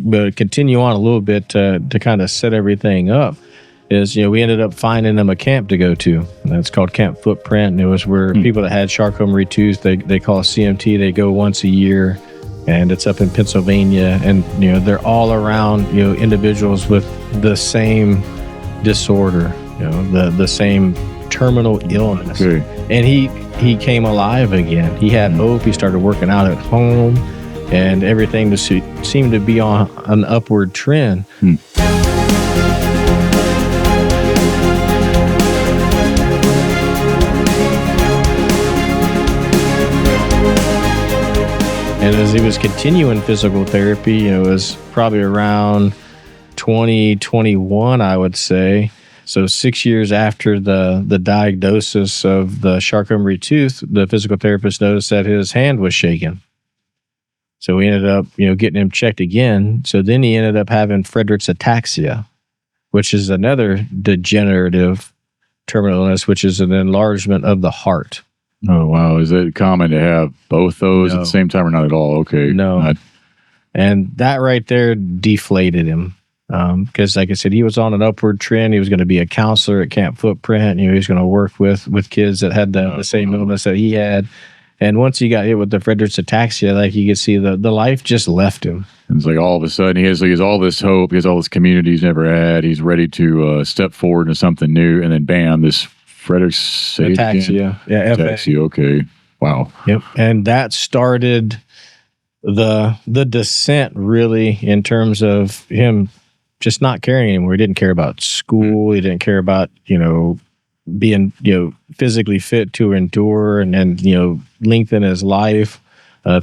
but continue on a little bit to kind of set everything up. Is, we ended up finding them a camp to go to. And it's called Camp Footprint. And it was where people that had Charcot-Marie-Tooth, they call it CMT. They go once a year, and it's up in Pennsylvania. And they're all around individuals with the same disorder, the same terminal illness. Okay. And he came alive again. He had hope. He started working out at home, and everything seemed to be on an upward trend. And as he was continuing physical therapy, it was probably around 2021, I would say. So 6 years after the diagnosis of the Charcot-Marie-Tooth, the physical therapist noticed that his hand was shaking. So we ended up, getting him checked again. So then he ended up having Friedreich's ataxia, which is another degenerative terminal illness, which is an enlargement of the heart. Oh, wow. Is it common to have both those at the same time or not at all? Okay. No. And that right there deflated him. Because like I said, he was on an upward trend. He was going to be a counselor at Camp Footprint. He was going to work with kids that had the same illness that he had. And once he got hit with the Friedreich's ataxia, like you could see the life just left him. It's like all of a sudden he has all this hope. He has all this community he's never had. He's ready to step forward into something new. And then bam, this Friedreich's ataxia. Yeah, ataxia. Okay. Wow. Yep. And that started the descent, really, in terms of him just not caring anymore. He didn't care about school. He didn't care about, being, physically fit to endure and lengthen his life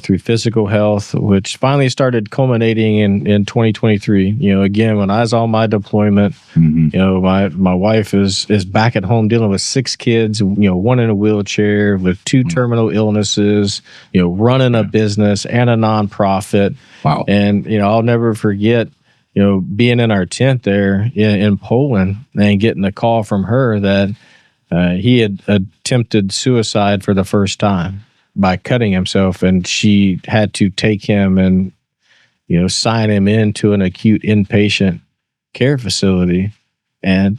through physical health, which finally started culminating in 2023. Again, when I was on my deployment, my wife is back at home dealing with 6 kids, one in a wheelchair with 2 terminal illnesses, running a business and a nonprofit. Wow. And, I'll never forget, being in our tent there in Poland and getting a call from her that he had attempted suicide for the first time by cutting himself, and she had to take him and sign him into an acute inpatient care facility. And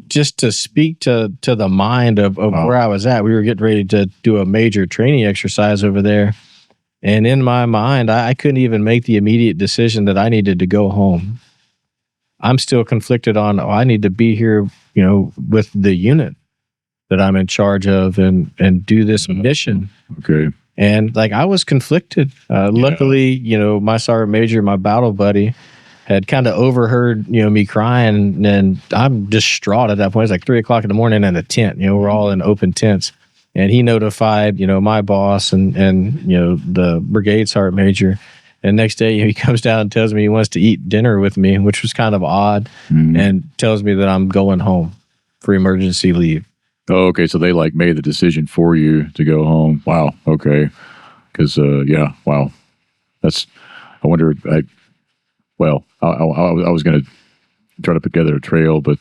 just to speak to the mind of where I was at, we were getting ready to do a major training exercise over there. And in my mind, I couldn't even make the immediate decision that I needed to go home. I'm still conflicted on, I need to be here, with the unit that I'm in charge of and do this mission. Okay. And I was conflicted. Luckily, my sergeant major, my battle buddy, had kind of overheard, me crying, and I'm distraught at that point. It's like 3:00 in the morning in a tent. We're all in open tents. And he notified, my boss and the brigade sergeant major. And next day he comes down and tells me he wants to eat dinner with me, which was kind of odd, and tells me that I'm going home for emergency leave. Oh, okay. So they made the decision for you to go home. Wow. Okay. Because, wow. That's, I wonder, I was going to try to put together a trail, but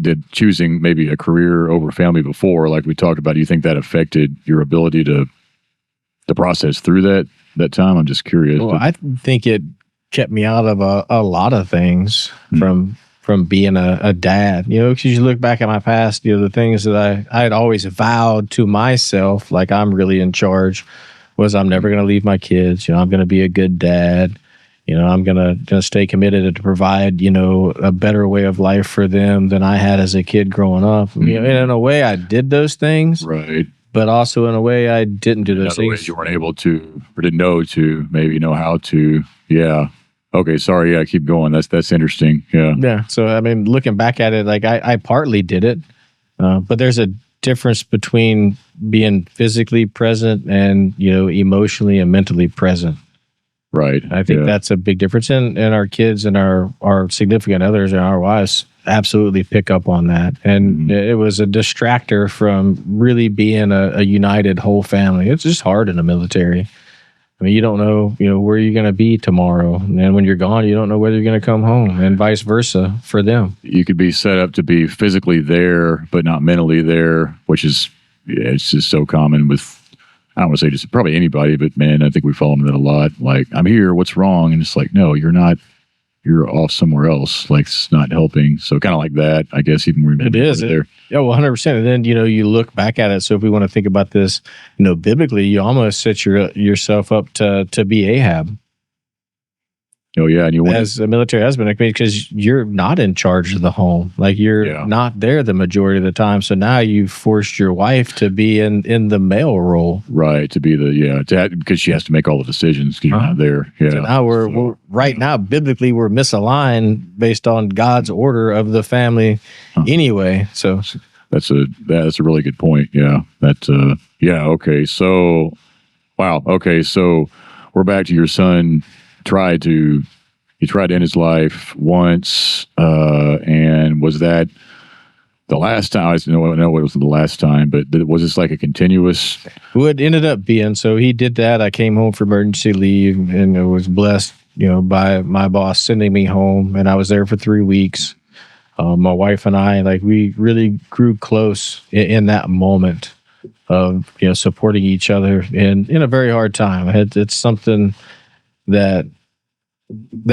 did choosing maybe a career over family before, like we talked about, do you think that affected your ability to process through that time? I'm just curious. Well, I think it kept me out of a lot of things from being a dad, because you look back at my past, the things that I had always vowed to myself, like I'm really in charge, was I'm never going to leave my kids. I'm going to be a good dad. I'm going to stay committed to provide, a better way of life for them than I had as a kid growing up. And in a way I did those things. Right. But also in a way I didn't do those things. You weren't able to, or didn't know to, maybe know how to. Yeah. Okay. Sorry. Yeah. Keep going. That's interesting. Yeah. Yeah. So, looking back at it, I partly did it, but there's a difference between being physically present and, emotionally and mentally present. Right. I think that's a big difference. And our kids and our significant others and our wives absolutely pick up on that. And it was a distractor from really being a united whole family. It's just hard in the military. You don't know, where you're going to be tomorrow. And when you're gone, you don't know whether you're going to come home, and vice versa for them. You could be set up to be physically there, but not mentally there, which is, it's just so common with I don't want to say just probably anybody, but man, I think we fall into that a lot. Like, I'm here, what's wrong? And it's like, no, you're not. You're off somewhere else. Like, it's not helping. So kind of like that, I guess. Even when it is there. Yeah, well, 100%. And then you look back at it. So if we want to think about this, biblically, you almost set yourself up to be Ahab. Oh yeah, and you went as a military husband, because you're not in charge of the home, like you're not there the majority of the time. So now you've forced your wife to be in the male role, right? To be because she has to make all the decisions because you're not there. Yeah. So now we're right now biblically we're misaligned based on God's order of the family, anyway. So that's a really good point. Yeah. Okay. So wow. Okay. So we're back to your son. He tried to end his life once, and was that the last time? I know it wasn't the last time, but was this like a continuous? What ended up being, so he did that. I came home for emergency leave, and I was blessed, by my boss sending me home, and I was there for 3 weeks. My wife and I, we really grew close in that moment of supporting each other in a very hard time. It's something that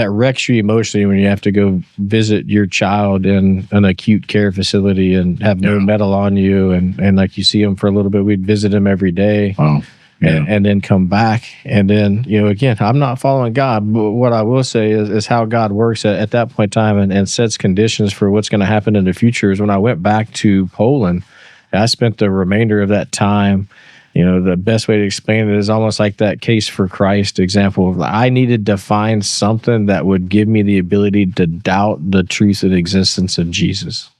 wrecks you emotionally when you have to go visit your child in an acute care facility and have no metal on you, and like you see him for a little bit. We'd visit him every day. Wow. Yeah. And then come back, and then again, I'm not following God, but what I will say is how God works at that point in time and sets conditions for what's going to happen in the future. Is when I went back to Poland, I spent the remainder of that time. The best way to explain it is almost like that Case for Christ example. I needed to find something that would give me the ability to doubt the truth of the existence of Jesus.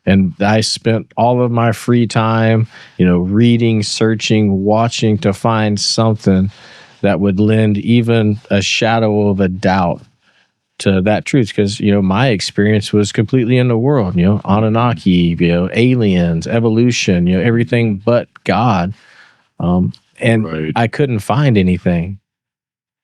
And I spent all of my free time, reading, searching, watching to find something that would lend even a shadow of a doubt to that truth. Because, my experience was completely in the world, Anunnaki, aliens, evolution, everything but God. And I couldn't find anything,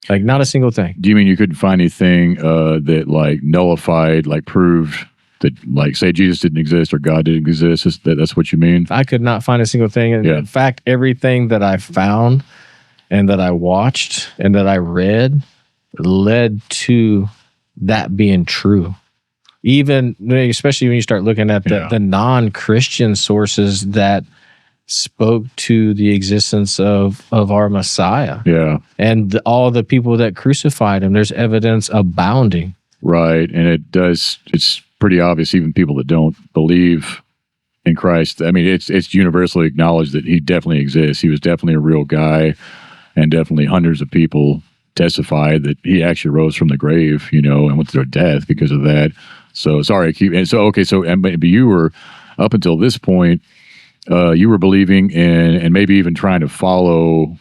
not a single thing. Do you mean you couldn't find anything that nullified, proved that, say Jesus didn't exist or God didn't exist? That's what you mean? I could not find a single thing. And in fact, everything that I found and that I watched and that I read led to that being true. Even, especially when you start looking at the non-Christian sources that spoke to the existence of our Messiah. Yeah. And all the people that crucified him, there's evidence abounding. Right. And it's pretty obvious, even people that don't believe in Christ. I mean, it's universally acknowledged that he definitely exists. He was definitely a real guy, and definitely hundreds of people testified that he actually rose from the grave, and went through death because of that. So sorry, but you were, up until this point, you were believing in, and maybe even trying to follow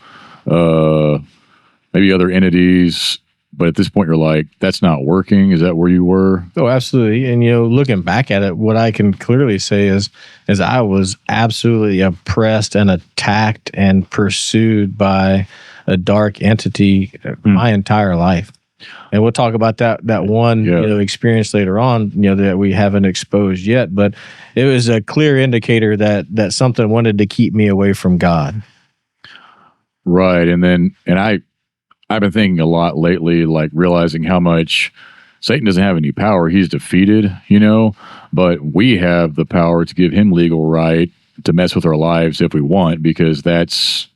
maybe other entities. But at this point, you're like, that's not working. Is that where you were? Oh, absolutely. And, looking back at it, what I can clearly say is I was absolutely oppressed and attacked and pursued by a dark entity my entire life. And we'll talk about that one experience later on, that we haven't exposed yet. But it was a clear indicator that something wanted to keep me away from God. Right. And I've been thinking a lot lately, realizing how much Satan doesn't have any power. He's defeated, but we have the power to give him legal right to mess with our lives if we want, because that's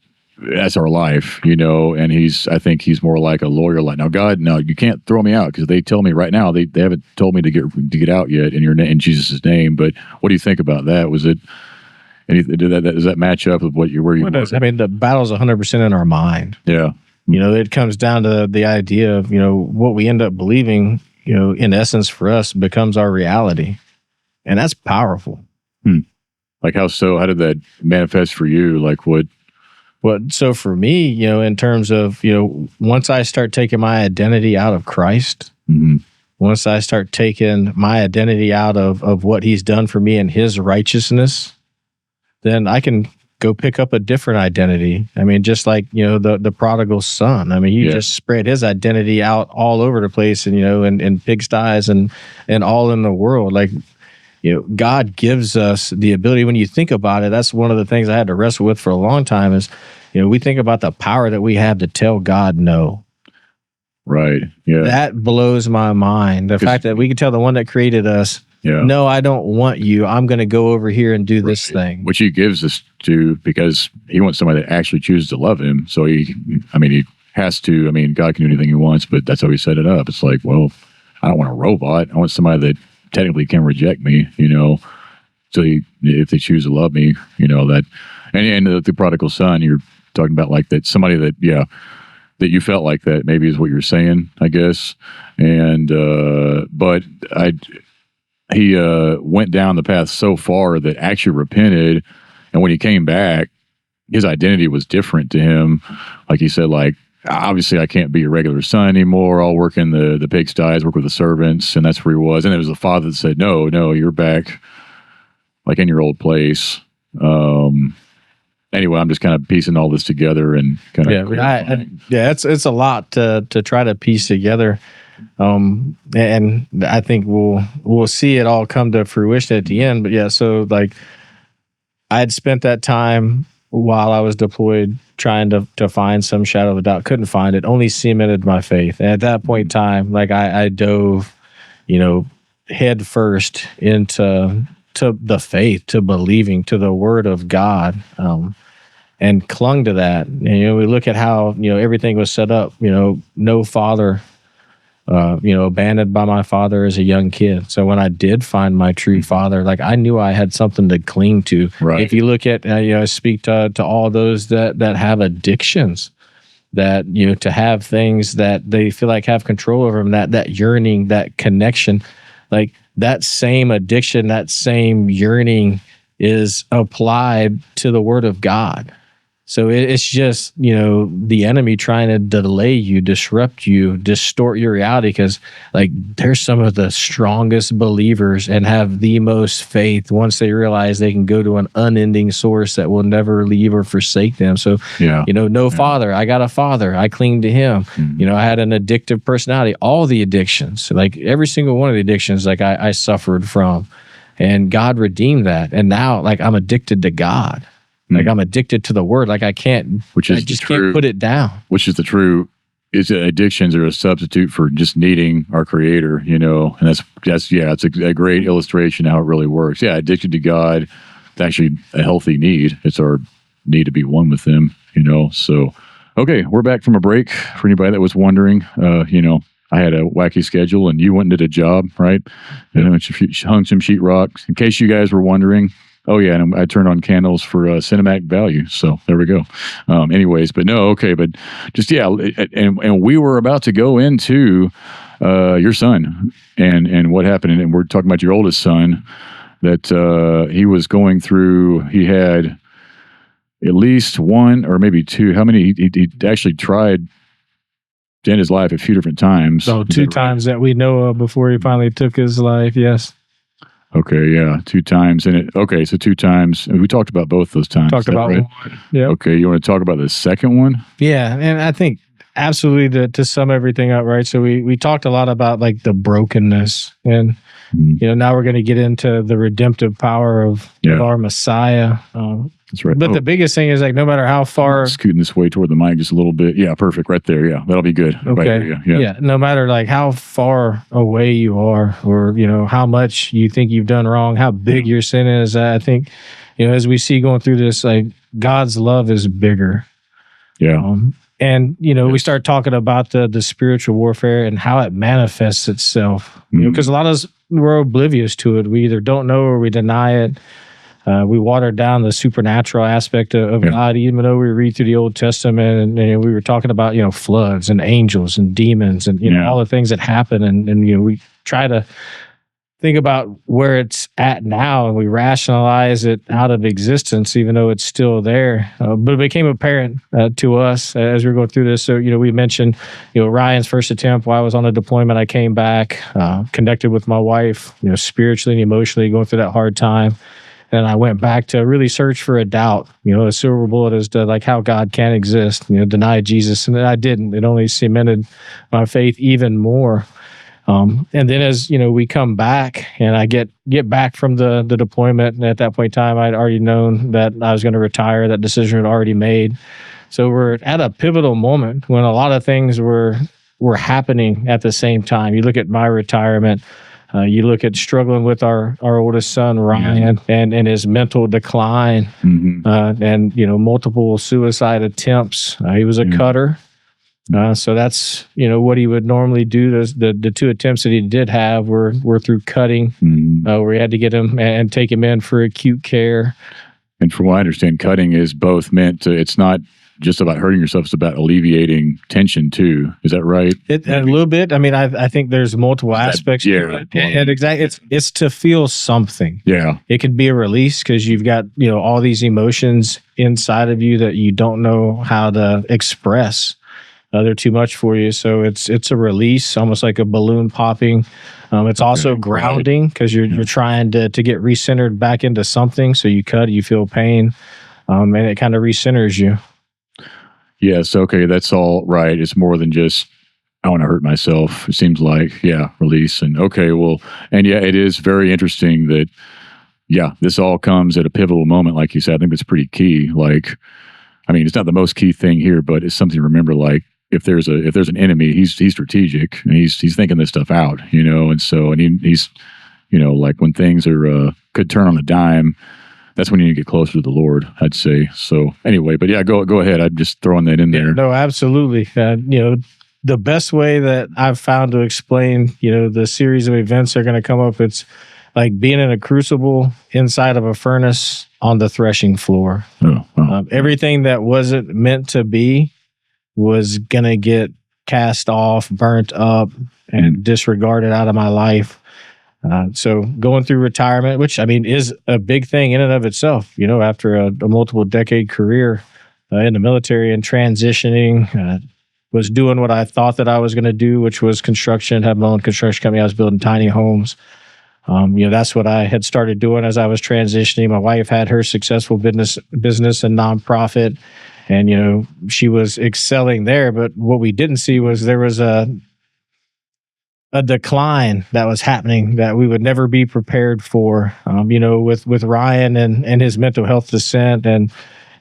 our life, and I think he's more like a lawyer. Now, God, no, you can't throw me out, because they tell me right now, they haven't told me to get out yet in Jesus' name. But what do you think about that? Was it, does that match up with where you were? I mean, the battle's 100% in our mind. Yeah. It comes down to the idea of, what we end up believing, in essence for us becomes our reality. And that's powerful. How did that manifest for you? So for me, in terms of, once I start taking my identity out of Christ, once I start taking my identity out of what he's done for me and his righteousness, then I can go pick up a different identity. I mean, just like, the prodigal son. I mean, he just spread his identity out all over the place, and, in pigsties and all in the world. God gives us the ability. When you think about it, that's one of the things I had to wrestle with for a long time is we think about the power that we have to tell God no. Right. Yeah. That blows my mind. The fact that we can tell the one that created us, no, I don't want you. I'm going to go over here and do this thing. Which he gives us to because he wants somebody that actually chooses to love him. So he has to. I mean, God can do anything he wants, but that's how he set it up. It's like, well, I don't want a robot. I want somebody that technically can reject me, So if they choose to love me, that, and the prodigal son, you're talking about like that, somebody that, that you felt like that maybe is what you're saying, I guess. And, but he went down the path so far that actually repented. And when he came back, his identity was different to him. Like he said, like, obviously I can't be a regular son anymore. I'll work in the pigsties, work with the servants. And that's where he was. And it was the father that said, no, you're back like in your old place. Anyway, I'm just kind of piecing all this together and kind of. It's a lot to try to piece together. And I think we'll see it all come to fruition at the end. But so like I had spent that time while I was deployed trying to find some shadow of a doubt, couldn't find it, only cemented my faith. And at that point in time, like I dove, head first into the faith, to believing, to the word of God, and clung to that. And, we look at how, everything was set up, no father, abandoned by my father as a young kid. So when I did find my true father, like I knew I had something to cling to. Right. If you look at, I speak to all those that have addictions, that, to have things that they feel like have control over them, that yearning, that connection, like that same addiction, that same yearning is applied to the word of God. So it's just, the enemy trying to delay you, disrupt you, distort your reality, because like there's some of the strongest believers and have the most faith once they realize they can go to an unending source that will never leave or forsake them. So, father, I got a father, I cling to him. Mm-hmm. I had an addictive personality, all the addictions, like every single one of the addictions, like I suffered from, and God redeemed that. And now like I'm addicted to God. Like I'm addicted to the word. Like I can't put it down. Which is the true, is that addictions are a substitute for just needing our creator, and that's it's a great illustration how it really works. Yeah. Addicted to God, it's actually a healthy need. It's our need to be one with him, so, okay. We're back from a break for anybody that was wondering, I had a wacky schedule and you went and did a job, right? And hung some sheetrock. In case you guys were wondering, oh yeah, and I turned on candles for cinematic value. So there we go. Anyways, but no, okay, but just and we were about to go into your son and what happened, and we're talking about your oldest son that he was going through. He had at least one or maybe two. How many? He actually tried to end his life a few different times. So two times that we know of before he finally took his life. Yes. Okay, yeah, 2 times. So 2 times. We talked about both those times. Talked about right? one. Yeah. Okay, you want to talk about the second one? Yeah, and I think absolutely to sum everything up, right? So we talked a lot about like the brokenness, and now we're going to get into the redemptive power of our Messiah. That's right. But the biggest thing is like no matter how far, scooting this way toward the mic just a little bit. Yeah, perfect. Right there. Yeah, that'll be good. Okay. Right, yeah. No matter like how far away you are, or how much you think you've done wrong, how big your sin is. I think as we see going through this, like God's love is bigger. Yeah. And we start talking about the spiritual warfare and how it manifests itself. Because a lot of us, we're oblivious to it. We either don't know or we deny it. We water down the supernatural aspect of God, even though we read through the Old Testament and we were talking about, floods and angels and demons and, all the things that happen. And we try to think about where it's at now and we rationalize it out of existence, even though it's still there. But it became apparent to us as we were going through this. So, we mentioned, Ryan's first attempt while I was on a deployment. I came back, connected with my wife, spiritually and emotionally going through that hard time. And I went back to really search for a doubt, a silver bullet as to like how God can exist, deny Jesus. And I didn't. It only cemented my faith even more. And then as, we come back and I get back from the deployment. And at that point in time, I'd already known that I was going to retire. That decision had already made. So we're at a pivotal moment when a lot of things were happening at the same time. You look at my retirement. You look at struggling with our oldest son, Ryan, and his mental decline, and multiple suicide attempts. He was a cutter. So that's what he would normally do. The two attempts that he did have were through cutting, where he had to get him and take him in for acute care. And from what I understand, cutting is both meant to, it's not just about hurting yourself, it's about alleviating tension too. Is that right? A little bit. I mean, I think there's multiple aspects to it. And exactly, it's to feel something. Yeah. It can be a release because you've got, all these emotions inside of you that you don't know how to express. They're too much for you. So it's a release, almost like a balloon popping. It's also grounding because you're trying to get recentered back into something. So you cut, you feel pain, and it kind of recenters you. Yes. Okay. That's all right. It's more than just, I want to hurt myself. It seems like, release. And okay, well, and it is very interesting that, this all comes at a pivotal moment. Like you said, I think that's pretty key. Like, I mean, it's not the most key thing here, but it's something to remember. Like if there's an enemy, he's strategic and he's thinking this stuff out, and so, and he's, like when things are, could turn on a dime, that's when you need to get closer to the Lord, I'd say. So anyway, but go ahead. I'm just throwing that in there. No, absolutely. The best way that I've found to explain, the series of events that are going to come up, it's like being in a crucible inside of a furnace on the threshing floor. Oh, wow. Everything that wasn't meant to be was going to get cast off, burnt up, and disregarded out of my life. So going through retirement, which I mean is a big thing in and of itself, after a multiple decade career in the military and transitioning, was doing what I thought that I was going to do, which was construction, have my own construction company. I was building tiny homes. That's what I had started doing as I was transitioning. My wife had her successful business and nonprofit, and, she was excelling there. But what we didn't see was there was a decline that was happening that we would never be prepared for, with Ryan and his mental health descent and,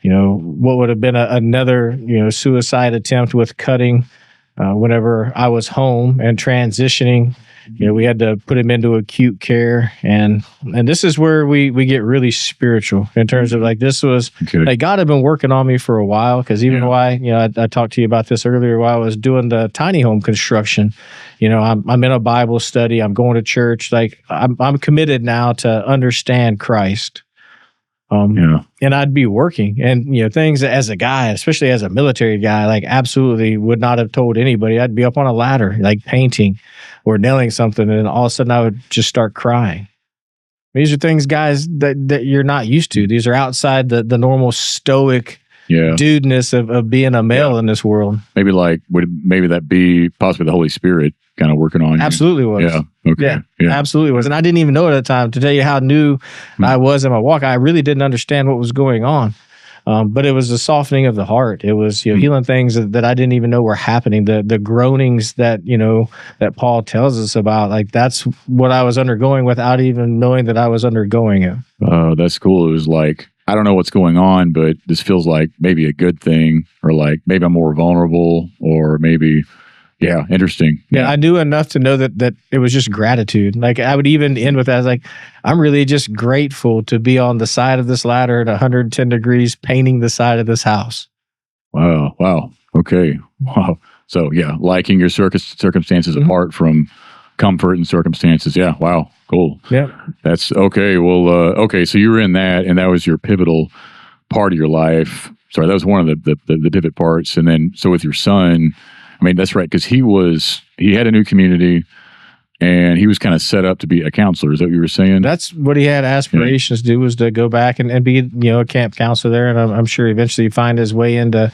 what would have been another, suicide attempt with cutting whenever I was home and transitioning. We had to put him into acute care. And this is where we get really spiritual in terms of like, this was like God had been working on me for a while. Because even why, I talked to you about this earlier while I was doing the tiny home construction, I'm in a Bible study. I'm going to church. Like I'm committed now to understand Christ. And I'd be working and, things as a guy, especially as a military guy, like absolutely would not have told anybody. I'd be up on a ladder, like painting or nailing something. And all of a sudden I would just start crying. These are things, guys, that you're not used to. These are outside the normal stoic dudeness of being a male in this world. Maybe maybe that be possibly the Holy Spirit kind of working on you? Absolutely was. Yeah. Okay. Yeah, absolutely was. And I didn't even know at the time, to tell you how new I was in my walk. I really didn't understand what was going on. But it was the softening of the heart. It was healing things that I didn't even know were happening. The groanings that that Paul tells us about. Like that's what I was undergoing without even knowing that I was undergoing it. Oh, that's cool. It was like, I don't know what's going on, but this feels like maybe a good thing, or like maybe I'm more vulnerable, or maybe. Yeah, interesting. Yeah, I knew enough to know that it was just gratitude. Like I would even end with that. I was like, I'm really just grateful to be on the side of this ladder at 110 degrees painting the side of this house. Wow. Okay. Wow. So liking your circumstances apart from comfort and circumstances. Yeah. Wow. Cool. Yeah. That's okay. Well, okay. So you were in that, and that was your pivotal part of your life. Sorry, that was one of the pivot parts. And then, so with your son, I mean, that's right, because he had a new community, and he was kind of set up to be a counselor. Is that what you were saying? That's what he had aspirations to do, was to go back and be, a camp counselor there. And I'm sure eventually find his way into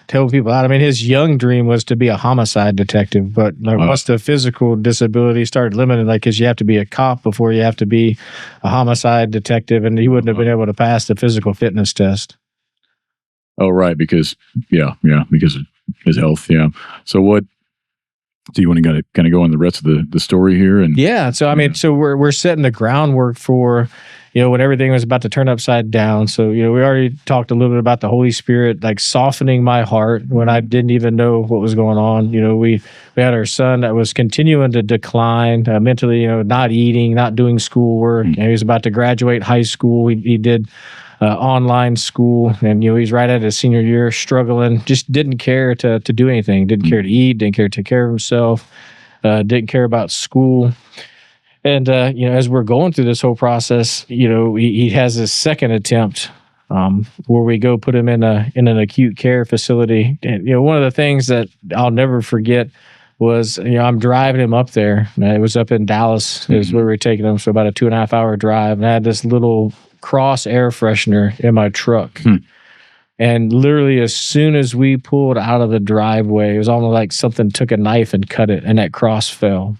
helping people out. I mean, his young dream was to be a homicide detective, but once the physical disability started limiting, because you have to be a cop before you have to be a homicide detective, and he wouldn't have been able to pass the physical fitness test. Oh, right, because because of his health. Yeah. So what do you want to kind of go on the rest of the story here? And so I mean, so we're setting the groundwork for, when everything was about to turn upside down. So, we already talked a little bit about the Holy Spirit, like softening my heart when I didn't even know what was going on. We had our son that was continuing to decline mentally, not eating, not doing schoolwork. And he was about to graduate high school. He did online school, and he's right at his senior year, struggling, just didn't care to do anything, didn't care to eat, didn't care to take care of himself, didn't care about school. And as we're going through this whole process, he has his second attempt where we go put him in an acute care facility. And one of the things that I'll never forget was I'm driving him up there. It was up in Dallas is where we were taking him, so about a 2.5 hour drive. And I had this little Cross air freshener in my truck. And literally as soon as we pulled out of the driveway, it was almost like something took a knife and cut it, and that cross fell.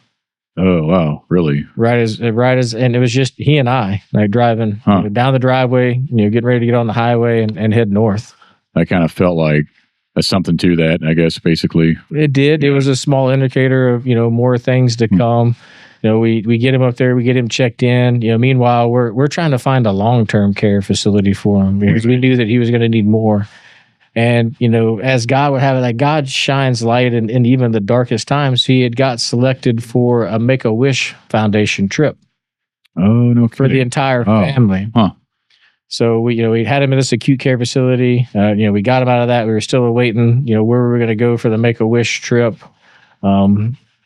Oh, wow. Really? Right as, and it was just he and I, like driving down the driveway, getting ready to get on the highway and head north. I kind of felt like something to that, I guess, basically. It did. It was a small indicator of, more things to come. We get him up there, we get him checked in. Meanwhile, we're trying to find a long-term care facility for him because we knew that he was going to need more. And, as God would have it, like God shines light in even the darkest times. He had got selected for a Make-A-Wish Foundation trip. Oh, no kidding. For the entire family. Huh. So we had him in this acute care facility. We got him out of that. We were still awaiting, where we were going to go for the Make-A-Wish trip.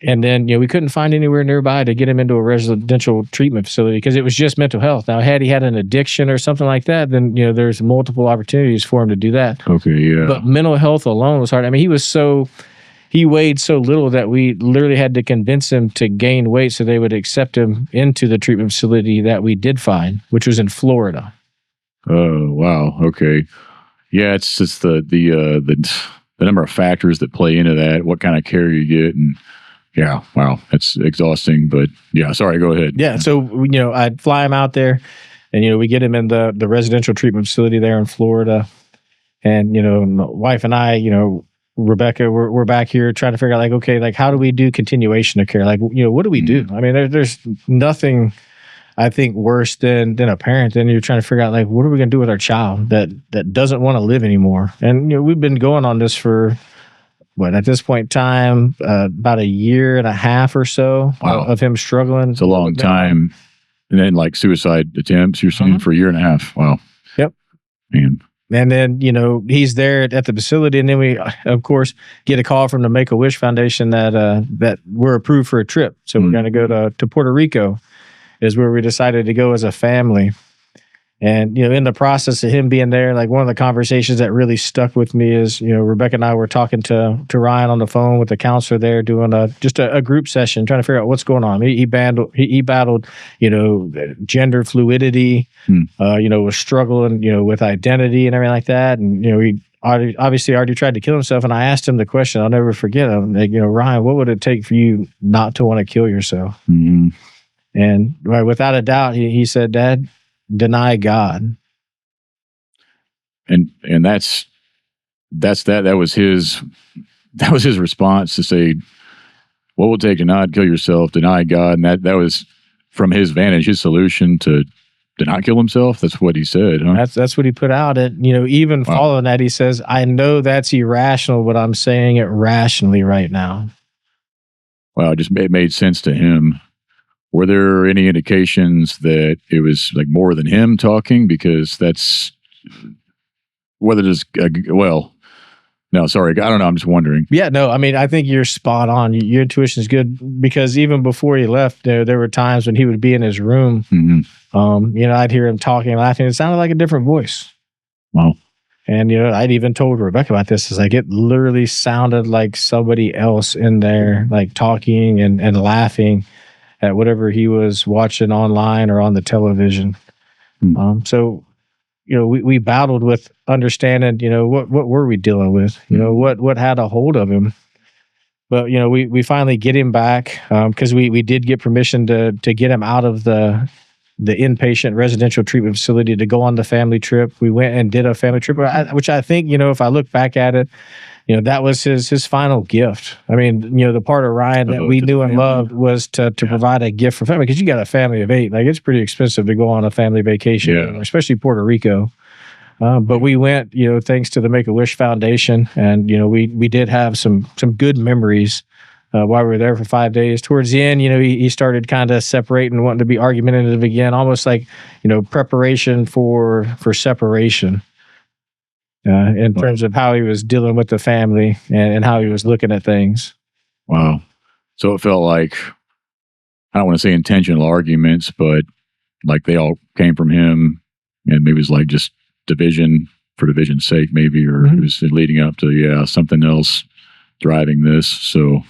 And then, we couldn't find anywhere nearby to get him into a residential treatment facility because it was just mental health. Now, had he had an addiction or something like that, then, there's multiple opportunities for him to do that. Okay, yeah. But mental health alone was hard. I mean, he weighed so little that we literally had to convince him to gain weight so they would accept him into the treatment facility that we did find, which was in Florida. Oh, wow. Okay. Yeah, it's just the number of factors that play into that, what kind of care you get, and yeah, wow, it's exhausting. But yeah, sorry, go ahead. Yeah, so I'd fly him out there, and we get him in the residential treatment facility there in Florida, and my wife and I, Rebecca, we're back here trying to figure out like, okay, like how do we do continuation of care? Like, what do we do? I mean, there's nothing I think worse than a parent. Then you're trying to figure out like, what are we going to do with our child that doesn't want to live anymore? And we've been going on this for at this point in time, about 1.5 years or so of him struggling. It's a long time. And then like suicide attempts, you're saying for 1.5 years. Wow. Yep. Man. And then, he's there at the facility. And then we, of course, get a call from the Make-A-Wish Foundation that we're approved for a trip. So we're going to go to Puerto Rico is where we decided to go as a family. And, in the process of him being there, like one of the conversations that really stuck with me is, Rebecca and I were talking to Ryan on the phone with the counselor there doing a group session, trying to figure out what's going on. He battled, gender fluidity, was struggling, with identity and everything like that. And, he obviously already tried to kill himself. And I asked him the question, I'll never forget. I'm like, Ryan, what would it take for you not to want to kill yourself? Mm-hmm. And without a doubt, he said, Dad, deny God. And that was his response to say, what will it take to not kill yourself, deny God? And that was from his vantage, his solution to not kill himself. That's what he said. Huh? That's what he put out. Even following that, he says, I know that's irrational, but I'm saying it rationally right now. Wow, it made sense to him. Were there any indications that it was like more than him talking? Because that's whether there's no, sorry, I don't know. I'm just wondering. Yeah, no, I mean, I think you're spot on. Your intuition is good because even before he left, there were times when he would be in his room. Mm-hmm. I'd hear him talking, laughing. It sounded like a different voice. Wow. And, I'd even told Rebecca about this. It's like, it literally sounded like somebody else in there, like talking and laughing at whatever he was watching online or on the television. So, we battled with understanding, what were we dealing with? What had a hold of him? But, we finally get him back because we did get permission to get him out of the the inpatient residential treatment facility to go on the family trip. We went and did a family trip, which I think, if I look back at it, that was his final gift. I mean, the part of Ryan that we knew and loved was to provide a gift for family, because you got a family of 8. Like, it's pretty expensive to go on a family vacation, especially Puerto Rico. But we went, thanks to the Make-A-Wish Foundation, and we did have some good memories while we were there for 5 days. Towards the end, he started kind of separating, wanting to be argumentative again, almost like preparation for separation. In terms of how he was dealing with the family and how he was looking at things. Wow. So it felt like, I don't want to say intentional arguments, but like they all came from him, and maybe it was like just division for division's sake, maybe, or it was leading up to, something else driving this. So,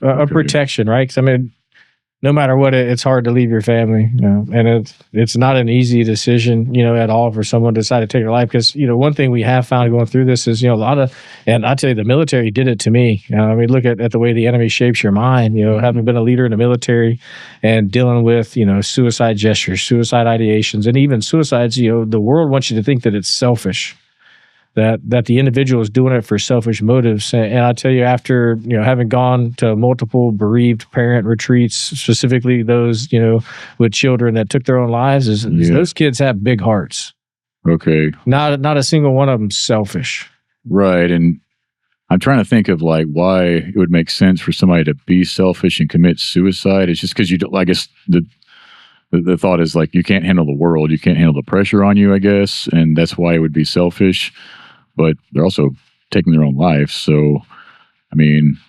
a protection, right? Because, I mean, no matter what, it's hard to leave your family, and it's not an easy decision, at all for someone to decide to take their life. Because, one thing we have found going through this is, a lot of, and I tell you, the military did it to me. I mean, look at the way the enemy shapes your mind, having been a leader in the military and dealing with, suicide gestures, suicide ideations, and even suicides. The world wants you to think that it's selfish, that the individual is doing it for selfish motives. And I tell you, after having gone to multiple bereaved parent retreats, specifically those with children that took their own lives, is those kids have big hearts. Okay, not a single one of them selfish. Right, and I'm trying to think of like why it would make sense for somebody to be selfish and commit suicide. It's just because you don't. I guess the thought is like you can't handle the world, you can't handle the pressure on you, I guess, and that's why it would be selfish. But they're also taking their own life. So, I mean,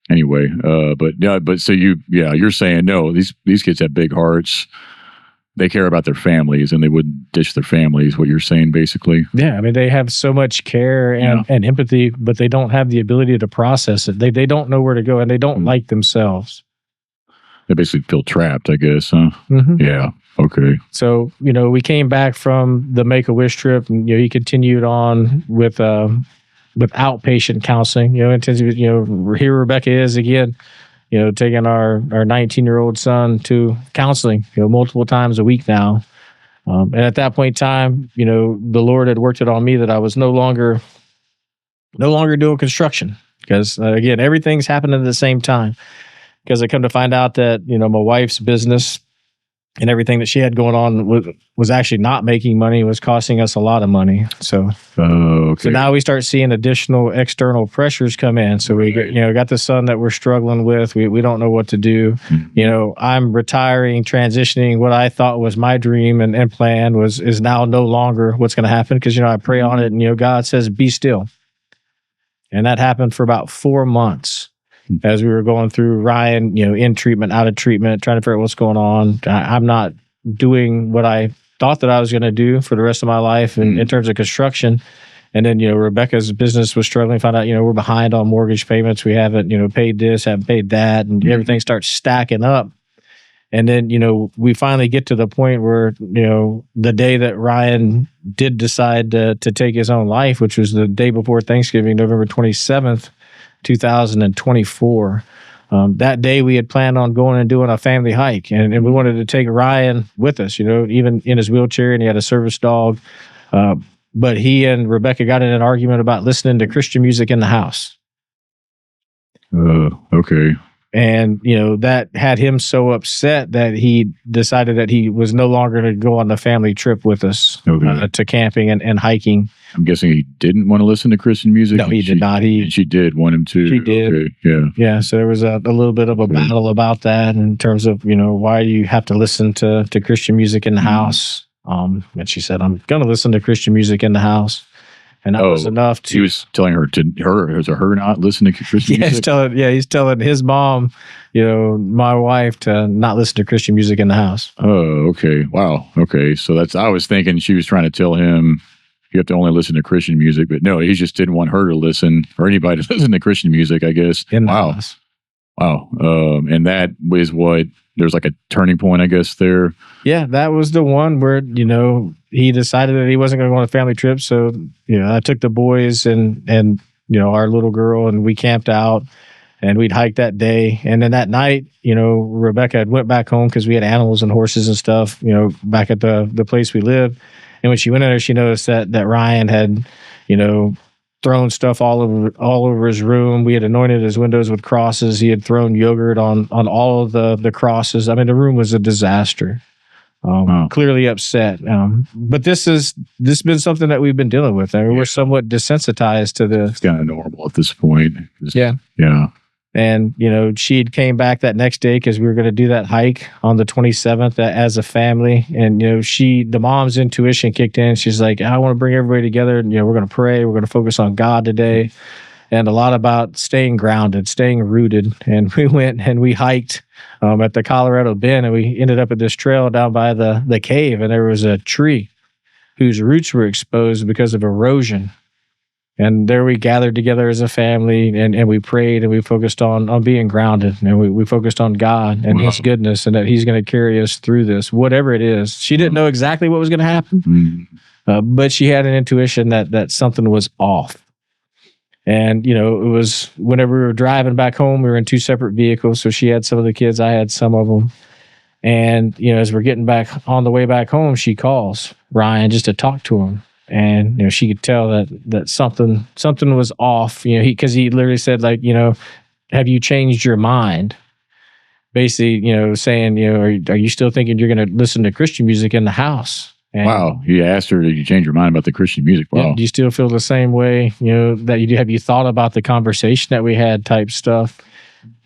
anyway, but so you're saying, no, these kids have big hearts. They care about their families, and they wouldn't ditch their families, what you're saying, basically. Yeah, I mean, they have so much care and empathy, but they don't have the ability to process it. They don't know where to go, and they don't like themselves. They basically feel trapped, I guess, huh? Mm-hmm. Yeah. Okay. So, we came back from the Make-A-Wish trip, and, he continued on with outpatient counseling, intensive, here Rebecca is again, taking our 19-year-old son to counseling, multiple times a week now. And at that point in time, the Lord had worked it on me that I was no longer doing construction, because again, everything's happening at the same time. Because I come to find out that, my wife's business and everything that she had going on was actually not making money, was costing us a lot of money. So, okay. So now we start seeing additional external pressures come in. So we got the son that we're struggling with. We don't know what to do. Mm-hmm. I'm retiring, transitioning. What I thought was my dream and plan is now no longer what's going to happen. Because, I pray on it, and, God says, be still. And that happened for about 4 months. As we were going through Ryan, in treatment, out of treatment, trying to figure out what's going on. I'm not doing what I thought that I was going to do for the rest of my life in terms of construction. And then, Rebecca's business was struggling. Found out, we're behind on mortgage payments. We haven't, paid this, haven't paid that. And everything starts stacking up. And then, we finally get to the point where, the day that Ryan did decide to take his own life, which was the day before Thanksgiving, November 27th, 2024. That day we had planned on going and doing a family hike, and we wanted to take Ryan with us, even in his wheelchair, and he had a service dog. But he and Rebecca got in an argument about listening to Christian music in the house. Okay. And, that had him so upset that he decided that he was no longer going to go on the family trip with us to camping and hiking. I'm guessing he didn't want to listen to Christian music? No, he did not. She did want him to. She did. Okay. Yeah. Yeah. So there was a little bit of a battle about that in terms of, why do you have to listen to Christian music in the house? And she said, I'm going to listen to Christian music in the house. And that was enough to... He was telling her not listen to Christian music? He's telling his mom, my wife, to not listen to Christian music in the house. Oh, okay. Wow. Okay. So I was thinking she was trying to tell him you have to only listen to Christian music, but no, he just didn't want her to listen, or anybody to listen to Christian music, I guess. In the house. Wow. And that was what... There's like a turning point, I guess, there. Yeah, that was the one where, he decided that he wasn't going to go on a family trip. So, I took the boys and our little girl, and we camped out. and we'd hike that day. And then that night, Rebecca had went back home because we had animals and horses and stuff, back at the place we lived. And when she went in there, she noticed that Ryan had, thrown stuff all over his room. We had anointed his windows with crosses. He had thrown yogurt on all of the crosses. I mean, the room was a disaster. Clearly upset. But this has been something that we've been dealing with. I mean, we're somewhat desensitized to this. It's kind of normal at this point. Yeah. Yeah. And, she came back that next day because we were going to do that hike on the 27th as a family. And, the mom's intuition kicked in. She's like, I want to bring everybody together. And, we're going to pray. We're going to focus on God today. And a lot about staying grounded, staying rooted. And we went and we hiked at the Colorado Bend, and we ended up at this trail down by the cave. And there was a tree whose roots were exposed because of erosion. And there we gathered together as a family, and we prayed, and we focused on being grounded, and we focused on God and His goodness, and that He's going to carry us through this, whatever it is. She didn't know exactly what was going to happen, but she had an intuition that something was off. And, it was whenever we were driving back home, we were in two separate vehicles. So she had some of the kids, I had some of them. And, as we're getting back on the way back home, she calls Ryan just to talk to him. And, she could tell that something was off, because he literally said, like, have you changed your mind? Basically, saying, are you still thinking you're going to listen to Christian music in the house? And wow. You asked her, did you change your mind about the Christian music? Wow. Do you still feel the same way, that you do? Have you thought about the conversation that we had type stuff?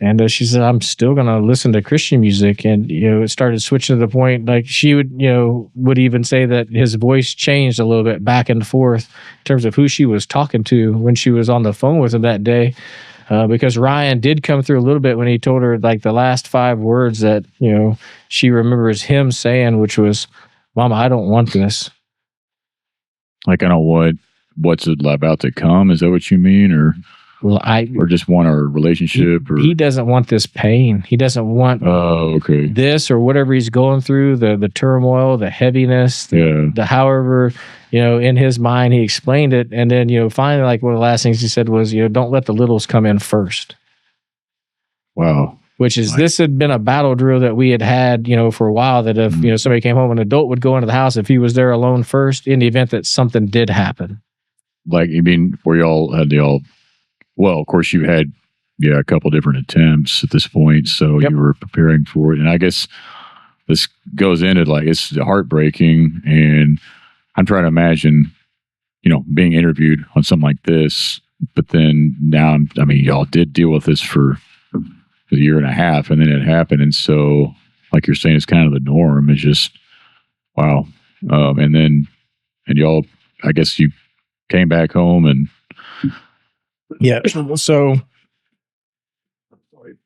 And she said, I'm still going to listen to Christian music. And, it started switching to the point, like she would even say that his voice changed a little bit back and forth in terms of who she was talking to when she was on the phone with him that day. Because Ryan did come through a little bit when he told her like the last 5 words that, she remembers him saying, which was, Mama, I don't want this. Like, I don't what's it about to come? Is that what you mean? Or just want our relationship? He doesn't want this pain. He doesn't want this or whatever he's going through, the turmoil, the heaviness, the however, in his mind, he explained it. And then, finally, like one of the last things he said was, don't let the littles come in first. Wow. Which is, this had been a battle drill that we had, for a while, that if, somebody came home, an adult would go into the house if he was there alone first in the event that something did happen. Like, you mean where well, of course you had, a couple different attempts at this point. So you were preparing for it. And I guess this goes into like, it's heartbreaking. And I'm trying to imagine, being interviewed on something like this, but then now, y'all did deal with this for a year and a half, and then it happened. And so, like you're saying, it's kind of the norm. It's just, wow. And y'all, I guess you came back home and. Yeah.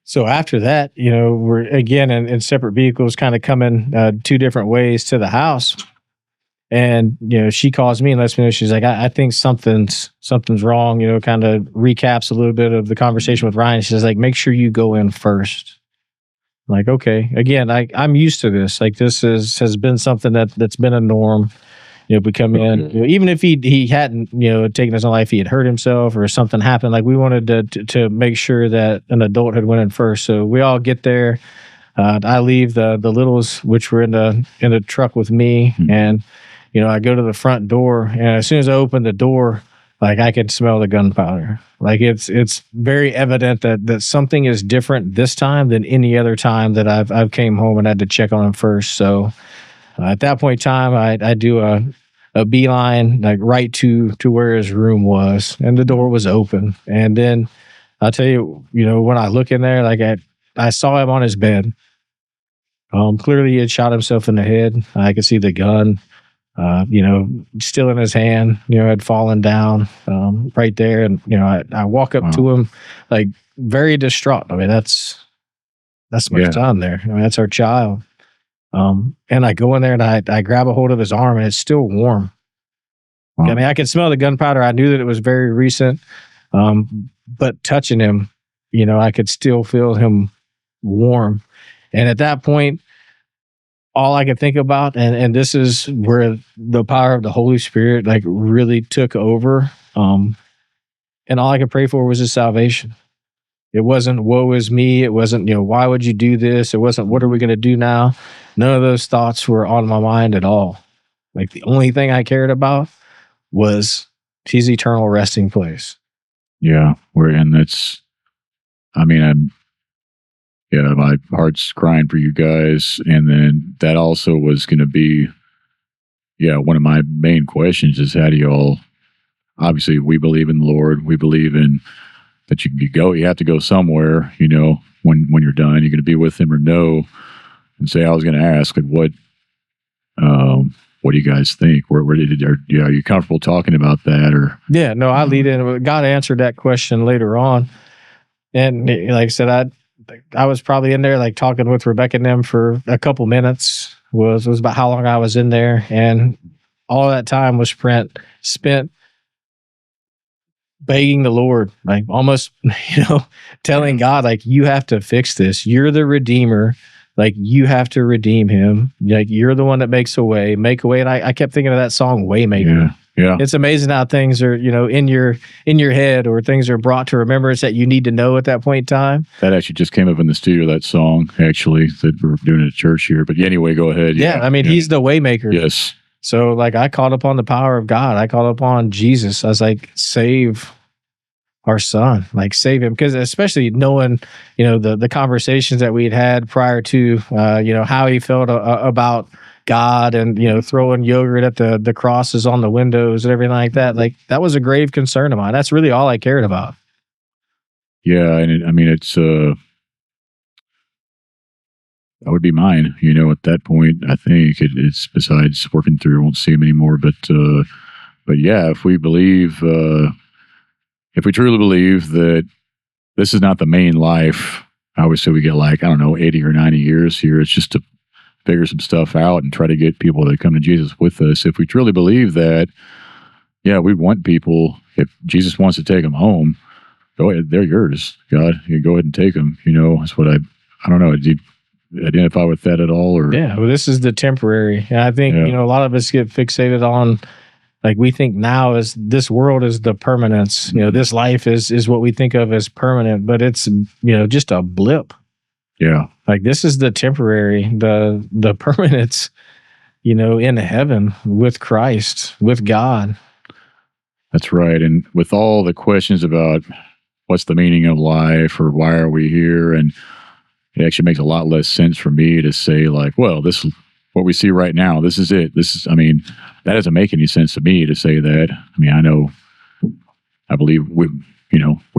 So after that, we're again in separate vehicles, kind of coming 2 different ways to the house. And, she calls me and lets me know, she's like, I think something's wrong, kind of recaps a little bit of the conversation with Ryan. She says, like, make sure you go in first. I'm like, okay. Again, I'm used to this. Like, this has been something that's been a norm. We come in, even if he hadn't, taken his own life, he had hurt himself or something happened. Like, we wanted to make sure that an adult had went in first. So we all get there. I leave the littles, which were in the truck with me, and I go to the front door, and as soon as I open the door, like, I could smell the gunpowder. Like, it's very evident that something is different this time than any other time that I've came home and had to check on him first. So at that point in time, I do a beeline, like, right to where his room was, and the door was open. And then I'll tell you, when I look in there, like, I saw him on his bed. Clearly he had shot himself in the head. I could see the gun, still in his hand, had fallen down right there. And, I walk up to him, like, very distraught. That's my son there. That's our child. And I go in there and I grab a hold of his arm, and it's still warm. Wow. I could smell the gunpowder. I knew that it was very recent. But touching him, I could still feel him warm. And at that point, all I could think about, and this is where the power of the Holy Spirit, like, really took over. And all I could pray for was his salvation. It wasn't woe is me. It wasn't, why would you do this? It wasn't what are we going to do now? None of those thoughts were on my mind at all. Like the only thing I cared about was his eternal resting place. Yeah, my heart's crying for you guys. And then that also was going to be, one of my main questions is how do y'all, obviously we believe in the Lord. We believe in that you have to go somewhere, when you're done, you're going to be with him or no. And say, I was going to ask, like, what do you guys think? Are you comfortable talking about that or? Yeah, no, I lead in. God answered that question later on. And like I said, I was probably in there like talking with Rebecca and them for a couple minutes. Was about how long I was in there, and all that time was spent begging the Lord, like almost telling God, like, you have to fix this. You're the Redeemer, like you have to redeem him. Like you're the one that makes a way, make a way. And I kept thinking of that song, Waymaker. Yeah. It's amazing how things are, in your head, or things are brought to remembrance that you need to know at that point in time. That actually just came up in the studio, that song, actually, that we're doing at church here. But anyway, go ahead. Yeah, he's the Waymaker. Yes. So, like, I called upon the power of God. I called upon Jesus. I was like, save our son, like save him. Because especially knowing, the conversations that we'd had prior to, how he felt about God and, throwing yogurt at the crosses on the windows and everything like that. Like, that was a grave concern of mine. That's really all I cared about. Yeah. And it's, that would be mine, at that point. I think it's besides working through, I won't see him anymore. But yeah, if we truly believe that this is not the main life, I always say we get 80 or 90 years here. It's just to figure some stuff out and try to get people to come to Jesus with us. If we truly believe that, we want people, if Jesus wants to take them home, go ahead, they're yours, God. You go ahead and take them. That's what I don't know. Do you identify with that at all? Or yeah, well, this is the temporary. And I think, a lot of us get fixated on, like, we think now is this world is the permanence. This life is what we think of as permanent, but it's, just a blip. Yeah. Like, this is the temporary, the permanence, in heaven with Christ, with God. That's right. And with all the questions about what's the meaning of life or why are we here, and it actually makes a lot less sense for me to say, like, well, this is what we see right now. This is it. That doesn't make any sense to me to say that. I believe we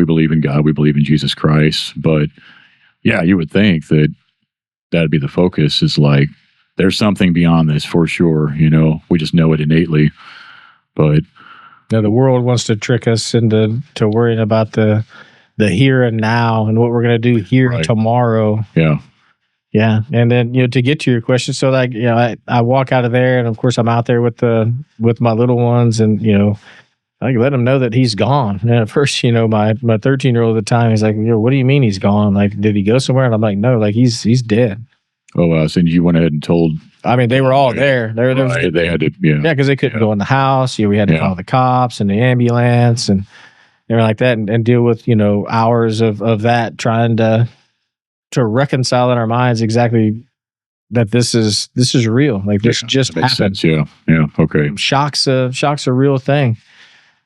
believe in God, we believe in Jesus Christ, but yeah, you would think that that'd be the focus, is like, there's something beyond this for sure. We just know it innately, but the world wants to trick us into worrying about the here and now and what we're going to do here and tomorrow. Yeah. Yeah. And then, to get to your question, so like, I walk out of there, and of course I'm out there with my little ones, and, I let him know that he's gone. And at first, my 13-year-old at the time, he's like, what do you mean he's gone? Like, did he go somewhere? And I'm like, no, like he's dead. Oh, wow. So you went ahead and told. They were all there. They had to, yeah. Yeah, because they couldn't go in the house. We had to call the cops and the ambulance and everything like that, and deal with, hours of that, trying to reconcile in our minds exactly that this is real. Like, this just happened. Sense. Yeah. Yeah. Okay. Shock's a real thing.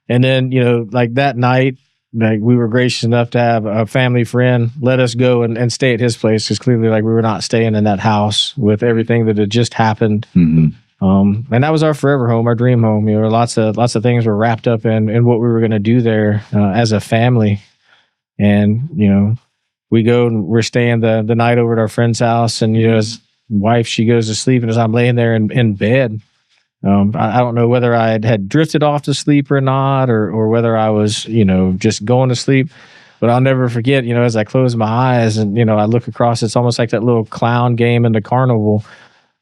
And then, like that night, like, we were gracious enough to have a family friend let us go and stay at his place, because clearly, like, we were not staying in that house with everything that had just happened. Mm-hmm. And that was our forever home, our dream home. Lots of things were wrapped up in what we were going to do there as a family. And, we go and we're staying the night over at our friend's house, and, his wife, she goes to sleep, and as I'm laying there in bed, I don't know whether I had drifted off to sleep or not, or whether I was, just going to sleep. But I'll never forget, as I close my eyes and, I look across, it's almost like that little clown game in the carnival.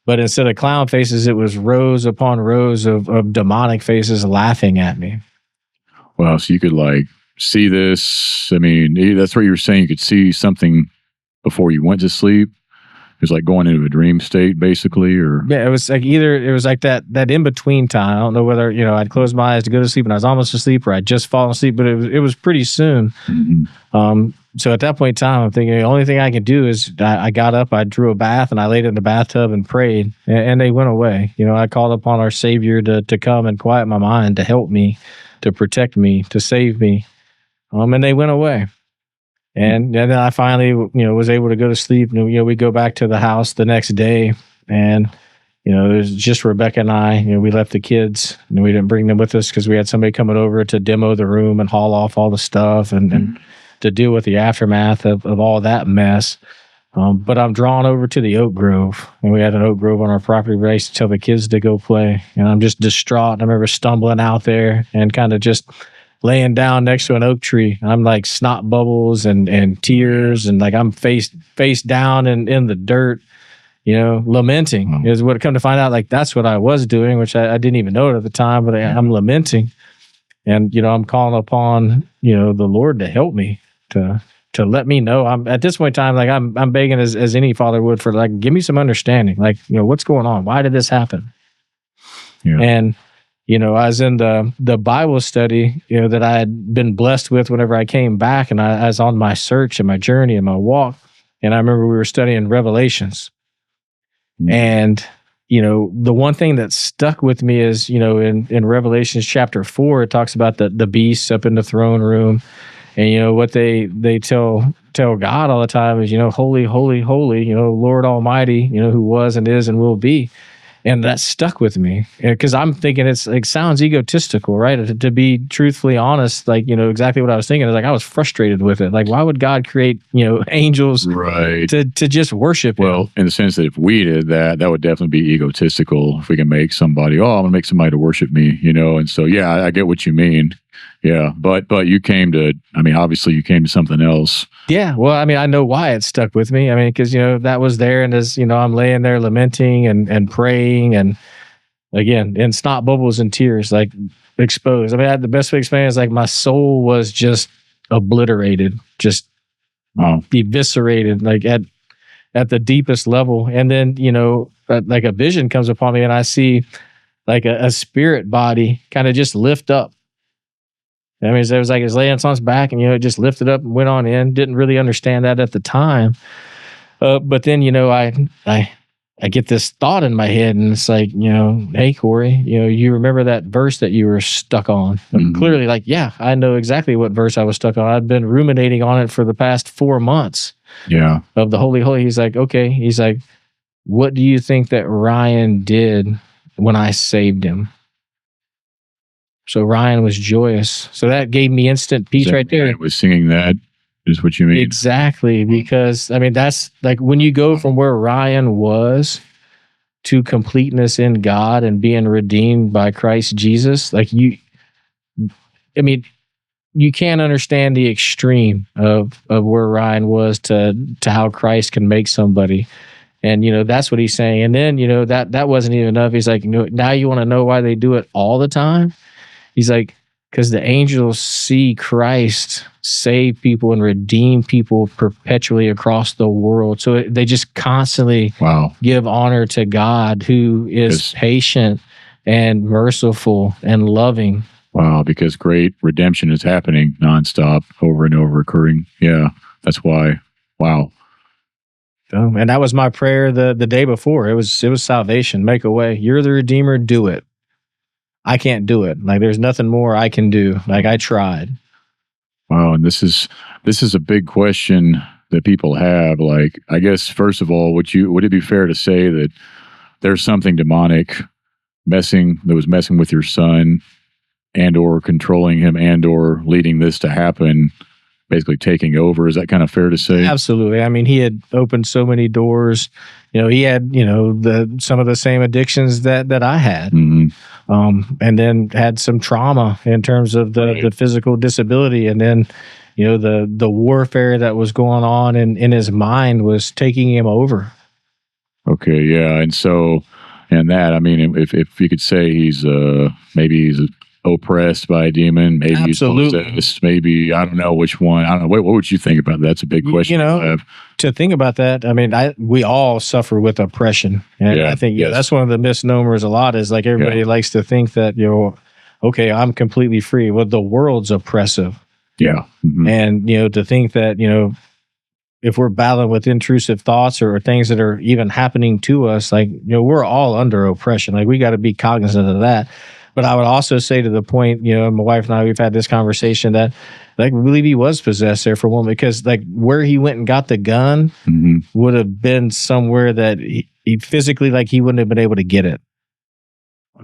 But instead of clown faces, it was rows upon rows of demonic faces laughing at me. Wow. So you could, like, see this. That's what you were saying. You could see something before you went to sleep. It was like going into a dream state, basically, or yeah, it was like that in between time. I don't know whether I'd close my eyes to go to sleep and I was almost asleep, or I'd just fallen asleep, but it was pretty soon. Mm-hmm. so at that point in time, I'm thinking the only thing I can do is I got up, I drew a bath, and I laid in the bathtub and prayed, and they went away. I called upon our Savior to come and quiet my mind, to help me, to protect me, to save me, and they went away. And then I finally, was able to go to sleep. And, we go back to the house the next day, and it was just Rebecca and I. We left the kids, and we didn't bring them with us because we had somebody coming over to demo the room and haul off all the stuff and to deal with the aftermath of all that mess. But I'm drawn over to the oak grove, and we had an oak grove on our property race to tell the kids to go play. And I'm just distraught. I remember stumbling out there and kind of just laying down next to an oak tree. I'm like snot bubbles and tears, and like I'm face down in the dirt, lamenting is what it come to find out. Like that's what I was doing, which I didn't even know it at the time, but I'm lamenting. And, I'm calling upon, the Lord to help me, to let me know. I'm at this point in time, like I'm begging as any father would for like, give me some understanding. Like, what's going on? Why did this happen? Yeah. And, I was in the Bible study, that I had been blessed with whenever I came back, and I was on my search and my journey and my walk. And I remember we were studying Revelations. And, the one thing that stuck with me is, in Revelations chapter 4, it talks about the beasts up in the throne room. And, what they tell God all the time is, holy, holy, holy, Lord Almighty, who was and is and will be. And that stuck with me because I'm thinking it's like sounds egotistical, right? To be truthfully honest, like, exactly what I was thinking is like I was frustrated with it. Like, why would God create, angels to just worship him? Well, in the sense that if we did that, that would definitely be egotistical. If we can make somebody, I'm going to make somebody to worship me, And so, yeah, I get what you mean. Yeah. But you came to, obviously you came to something else. Yeah. Well, I know why it stuck with me. Because, that was there. And as, I'm laying there lamenting and praying and again, in snot bubbles and tears, like exposed. I had the best way to explain it is like my soul was just obliterated, just eviscerated, like at the deepest level. And then, like a vision comes upon me and I see like a spirit body kind of just lift up. It was like it's laying on its back and, it just lifted up and went on in. Didn't really understand that at the time. But then, I get this thought in my head and it's like, hey, Cory, you remember that verse that you were stuck on? Mm-hmm. Clearly, like, yeah, I know exactly what verse I was stuck on. I'd been ruminating on it for the past 4 months. Yeah. Of the Holy Holy. He's like, okay. He's like, what do you think that Ryan did when I saved him? So Ryan was joyous. So that gave me instant peace right there. Ryan was singing that is what you mean. Exactly. Because, that's like when you go from where Ryan was to completeness in God and being redeemed by Christ Jesus, like you can't understand the extreme of where Ryan was to how Christ can make somebody. And, that's what he's saying. And then, that wasn't even enough. He's like, now you want to know why they do it all the time? He's like, because the angels see Christ save people and redeem people perpetually across the world. So they just constantly give honor to God, who is patient and merciful and loving. Wow, because great redemption is happening nonstop, over and over, occurring. Yeah, that's why. Wow. And that was my prayer the day before. It was salvation. Make a way. You're the Redeemer. Do it. I can't do it. Like there's nothing more I can do. Like I tried. Wow, and this is a big question that people have. Like, I guess first of all, would it be fair to say that there's something demonic messing with your son, and or controlling him, and or leading this to happen, basically taking over? Is that kind of fair to say? Absolutely. He had opened so many doors. He had, some of the same addictions that I had. Mm-hmm. And then had some trauma in terms of the physical disability. And then, the warfare that was going on in his mind was taking him over. Okay. Yeah. And so, if you could say he's oppressed by a demon, maybe absolutely. He's possessed, maybe, I don't know which one. I don't know. What would you think about that? That's a big question. To think about that, we all suffer with oppression. And I think that's one of the misnomers a lot is like everybody likes to think that, okay, I'm completely free. Well, the world's oppressive. Yeah. Mhm. And, to think that, if we're battling with intrusive thoughts or things that are even happening to us, like, we're all under oppression. Like, we got to be cognizant of that. But I would also say, to the point, my wife and I, we've had this conversation, that like, we believe he was possessed there for a moment, because like where he went and got the gun would have been somewhere that he physically, like, he wouldn't have been able to get it.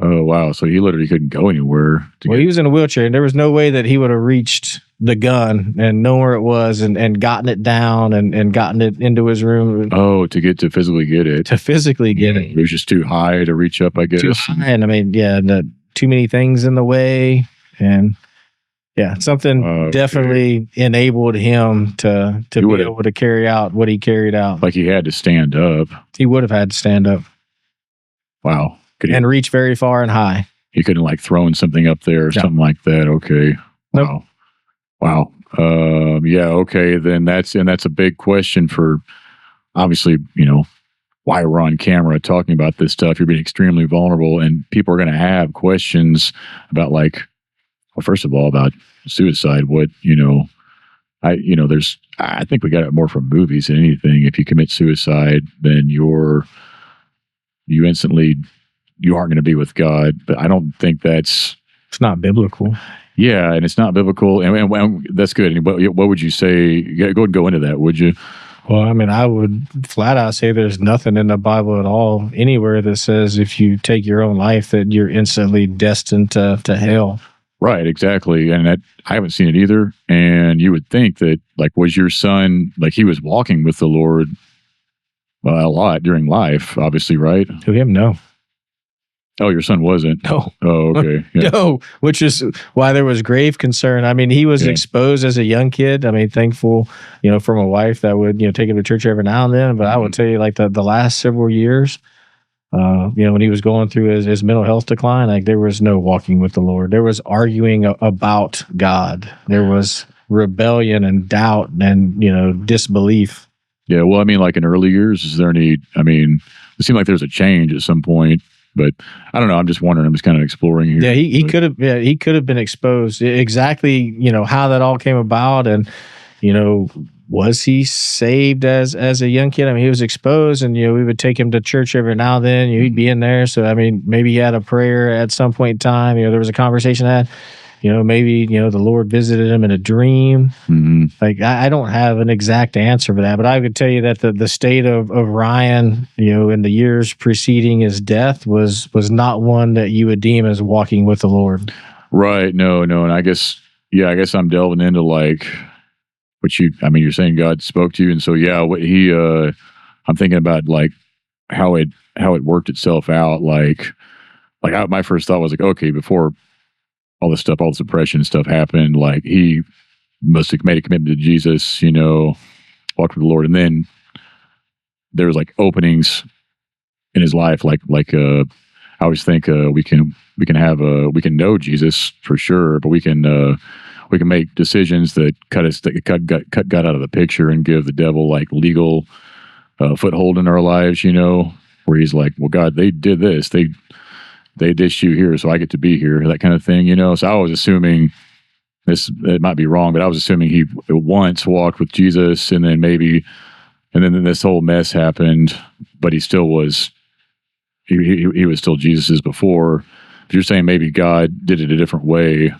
Oh, wow. So he literally couldn't go anywhere. He was in a wheelchair, and there was no way that he would have reached the gun and known where it was and gotten it down and gotten it into his room. Oh, to physically get it. To physically get it. It was just too high to reach up, I guess. Too high, and I mean, too many things in the way. And something definitely enabled him to be able to carry out what he carried out. Like, he had to stand up. He would have had to stand up. Wow. And reach very far and high. He couldn't, like, throwing something up there or something like that. Okay. Nope. Wow. Yeah. Okay. Then that's a big question for, obviously, why we're on camera talking about this stuff. You're being extremely vulnerable, and people are going to have questions about, like, well, first of all, about suicide. What, I think we got it more from movies than anything. If you commit suicide, then you aren't going to be with God. But I don't think it's not biblical. Yeah, and it's not biblical, and that's good. And what would you say? Go into that, would you? Well, I mean, I would flat out say there's nothing in the Bible at all, anywhere, that says if you take your own life that you're instantly destined to hell. Right, exactly. And I haven't seen it either. And you would think that, like, was your son, like, he was walking with the Lord a lot during life, obviously, right? To him, no. Oh, your son wasn't? No. Oh, okay. Yeah. No, which is why there was grave concern. I mean, he was exposed as a young kid. I mean, thankful, from a wife that would, take him to church every now and then. But I would tell you, like, the last several years, when he was going through his mental health decline, like, there was no walking with the Lord. There was arguing about God. There was rebellion and doubt and, disbelief. Yeah. Well, I mean, like, in early years, is there any, I mean, it seemed like there's a change at some point. But I don't know. I'm just wondering. I'm just kind of exploring here. Yeah, he could have. Yeah, he could have been exposed. Exactly. How that all came about, and was he saved as a young kid? I mean, he was exposed, and we would take him to church every now and then. He'd be in there. So I mean, maybe he had a prayer at some point in time. There was a conversation that. Maybe, the Lord visited him in a dream. Mm-hmm. Like, I don't have an exact answer for that, but I could tell you that the state of Ryan, in the years preceding his death was not one that you would deem as walking with the Lord. Right. No. And I guess I'm delving into, like, you're saying God spoke to you. And so, what he, I'm thinking about, like, how it worked itself out. Like my first thought was, like, okay, before all this oppression stuff happened, like, he must have made a commitment to Jesus, walked with the Lord. And then there was, like, openings in his life. Like I always think we can know Jesus for sure, but we can make decisions that cut God out of the picture and give the devil, like, legal foothold in our lives, where he's like, well, God, they did this. They dished you here, so I get to be here, that kind of thing, So I was assuming it might be wrong, but I was assuming he once walked with Jesus, and then this whole mess happened, but he still was, he was still Jesus's before. But you're saying maybe God did it a different way.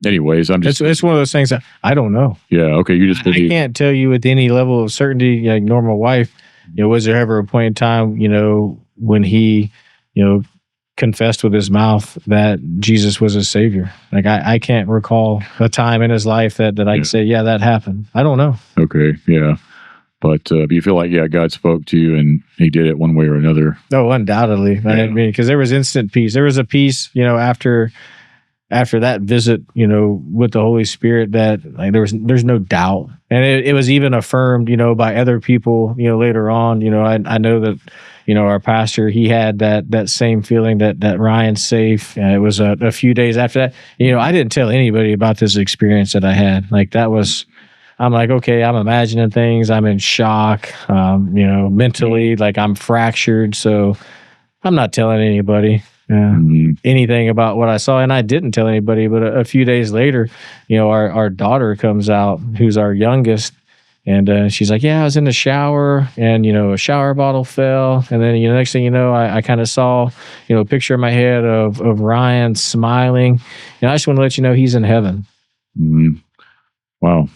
Anyways, it's one of those things that I don't know. Yeah. Okay. I can't tell you with any level of certainty, like normal wife, was there ever a point in time, when he, confessed with his mouth that Jesus was his savior? Like, I can't recall a time in his life that I can say, yeah, that happened. I don't know. Okay, yeah. But you feel like, God spoke to you and he did it one way or another. Oh, undoubtedly. Yeah. I mean, because there was instant peace. There was a peace, after that visit, with the Holy Spirit, that, like, there's no doubt. And it was even affirmed, by other people, later on. I know that, our pastor, he had that same feeling that Ryan's safe. And it was a few days after that. I didn't tell anybody about this experience that I had. Like, that was, I'm like, okay, I'm imagining things. I'm in shock, mentally, like, I'm fractured. So I'm not telling anybody. anything about what I saw, and I didn't tell anybody. But a few days later, our daughter comes out, who's our youngest, and she's like, "Yeah, I was in the shower, and a shower bottle fell, and then next thing you know, I kind of saw a picture in my head of Ryan smiling, and I just want to let you know he's in heaven." Wow.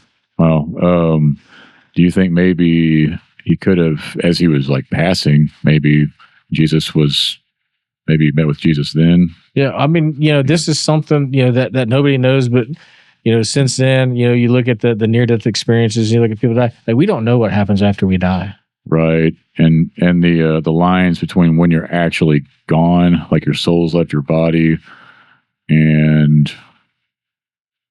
Do you think maybe he could have, as he was like passing, maybe met with Jesus then? Yeah, I mean, this is something that nobody knows, but since then, you look at the near death experiences, you look at people die. Like, we don't know what happens after we die. Right, and the lines between when you're actually gone, like your soul's left your body, and